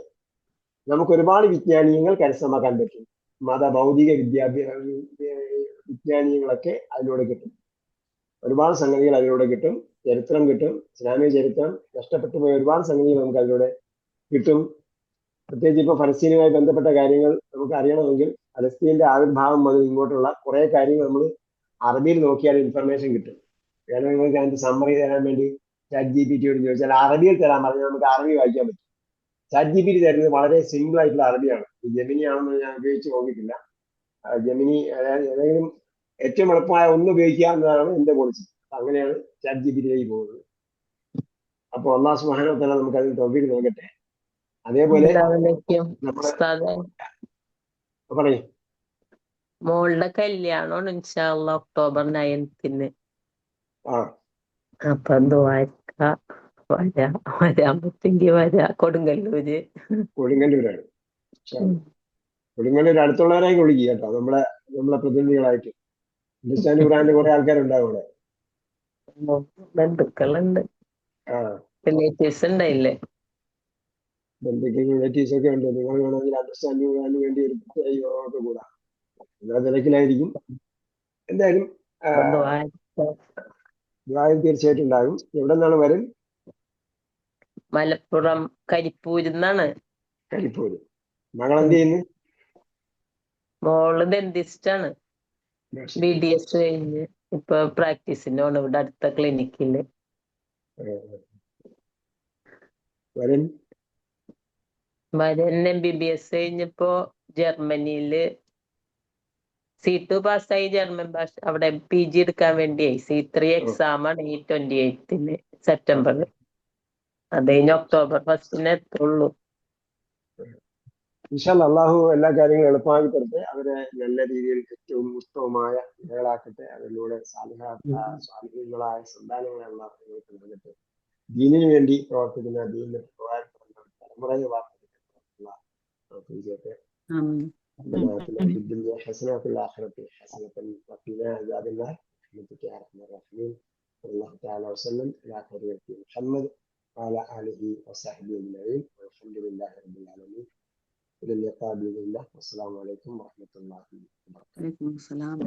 നമുക്ക് ഒരുപാട് വിജ്ഞാനീയങ്ങൾ കരസ്ഥമാക്കാൻ പറ്റും. ഭൗതിക വിജ്ഞാനീയങ്ങളൊക്കെ അതിലൂടെ കിട്ടും. ഒരുപാട് സംഗതികൾ അതിലൂടെ കിട്ടും. ചരിത്രം കിട്ടും, ഇസ്ലാമിക ചരിത്രം, നഷ്ടപ്പെട്ടു പോയ ഒരുപാട് സംഗതികൾ നമുക്ക് അതിലൂടെ കിട്ടും. പ്രത്യേകിച്ച് ഇപ്പൊ ഫലസ്തീനുമായി ബന്ധപ്പെട്ട കാര്യങ്ങൾ നമുക്ക് അറിയണമെങ്കിൽ ഫലസ്തീന്റെ ആവിർഭാവം മുതൽ ഇങ്ങോട്ടുള്ള കുറെ കാര്യങ്ങൾ നമ്മൾ അറബിയിൽ നോക്കിയാൽ ഇൻഫർമേഷൻ കിട്ടും. വേണം നിങ്ങൾക്ക് അതിന്റെ സമ്മറി തരാൻ വേണ്ടി ChatGPT ചോദിച്ചാൽ അറബിയിൽ തരാൻ പറഞ്ഞാൽ നമുക്ക് അറബി വായിക്കാൻ പറ്റും. ChatGPT തരുന്നത് വളരെ സിമ്പിൾ ആയിട്ടുള്ള അറബിയാണ്. ജെമിനി ആണെന്ന് ഞാൻ ഉപയോഗിച്ച് നോക്കിയിട്ടില്ല. ജെമിനി അതായത് ഏതെങ്കിലും ഏറ്റവും എളുപ്പമായ ഒന്ന് ഉപയോഗിക്കുക എന്നതാണ് എന്റെ പോളിസി. അങ്ങനെയാണ് ചാറ്റ് ജിപിടിയിലേക്ക് പോകുന്നത്. അപ്പൊ അല്ലാഹു സുബ്ഹാനഹു വ തആല നമുക്ക് അതിന് തൗഫീഖ് നൽകട്ടെ. അതേപോലെ നമ്മുടെ പറയും മോളുടെ കല്യാണമാണ് ഇൻഷാ അല്ലാഹ് ഒക്ടോബർ 9th. ആ അപ്പൊ വരാൻ പറ്റെങ്കിൽ വരാ. കൊടുങ്ങല്ലൂര്. കൊടുങ്ങല്ലൂരാണ്. കൊടുങ്ങല്ലൂർ അടുത്തുള്ളവരായി വിളിക്കുക കേട്ടോ, നമ്മളെ പ്രതിനിധികളായിട്ട്. ഹിന്ദുസ്ഥാനി ബ്രാൻഡ് കുറെ ആൾക്കാരുണ്ടാവും ഇവിടെ. ബന്ധുക്കളുണ്ട്, ആ റിലേറ്റീവ്സ് ഉണ്ടായില്ലേ. ബന്ധുക്കൾ റിലേറ്റീവ്സ് ഒക്കെ ഉണ്ട്. നിങ്ങൾ വേണമെങ്കിൽ അണ്ടർസ്റ്റാൻഡിംഗ് ബ്രാൻഡിന് വേണ്ടി ഒരു പ്രത്യേക യോഗമൊക്കെ കൂടാം. നിങ്ങളെ തിരക്കിലായിരിക്കും. എന്തായാലും വിവാഹം തീർച്ചയായിട്ടും ഉണ്ടാകും. എവിടെ നിന്നാണ് വരും? മലപ്പുറം കരിപ്പൂരിന്നാണ്. കരിപ്പൂര്. മകൾ എന്ത് ചെയ്യുന്നു? മോള് ഡെന്റിസ്റ്റാണ്. BDS കഴിഞ്ഞ് ഇപ്പൊ പ്രാക്ടീസിനാണ് ഇവിടെ അടുത്ത ക്ലിനിക്കില്. വരൻ MBBS കഴിഞ്ഞപ്പോ ജർമ്മനിയില് C2 പാസ്സായി. ജർമ്മൻ ഭാഷ അവിടെ PG എടുക്കാൻ വേണ്ടിയായി. C3 എക്സാമാണ് ഈ 28 സെപ്റ്റംബറിൽ. അത് കഴിഞ്ഞ് ഒക്ടോബർ 1 എത്തുള്ളൂ. ഇൻഷാ അല്ലാഹ് അള്ളാഹു എല്ലാ കാര്യങ്ങളും എളുപ്പമാക്കി തരട്ടെ. അവരെ നല്ല രീതിയിൽ ഏറ്റവും ഉത്തമമായ ഇടകളാക്കട്ടെ. അതിലൂടെ സ്വാധീനങ്ങളായ സന്താനങ്ങളെ അള്ളാഹു നിങ്ങൾക്ക് നൽകട്ടെ. ദീനിനു വേണ്ടി പ്രവർത്തിക്കുന്ന, ദീനിന് ഉപകാരപ്പെടുന്ന തലമുറയെ വാർത്തെടുക്കുന്ന ചെയ്യട്ടെ. ربنا آتنا في الدنيا حسنة وفي الآخرة حسنة وقنا عذاب النار برحمتك يا أرحم الراحمين. صلى الله تعالى وسلم على خير نبينا محمد وعلى آله وصحبه أجمعين والحمد لله رب العالمين. إلى اللقاء بإذن الله والسلام عليكم ورحمة الله وبركاته. വലൈക്കും അസ്സലാം.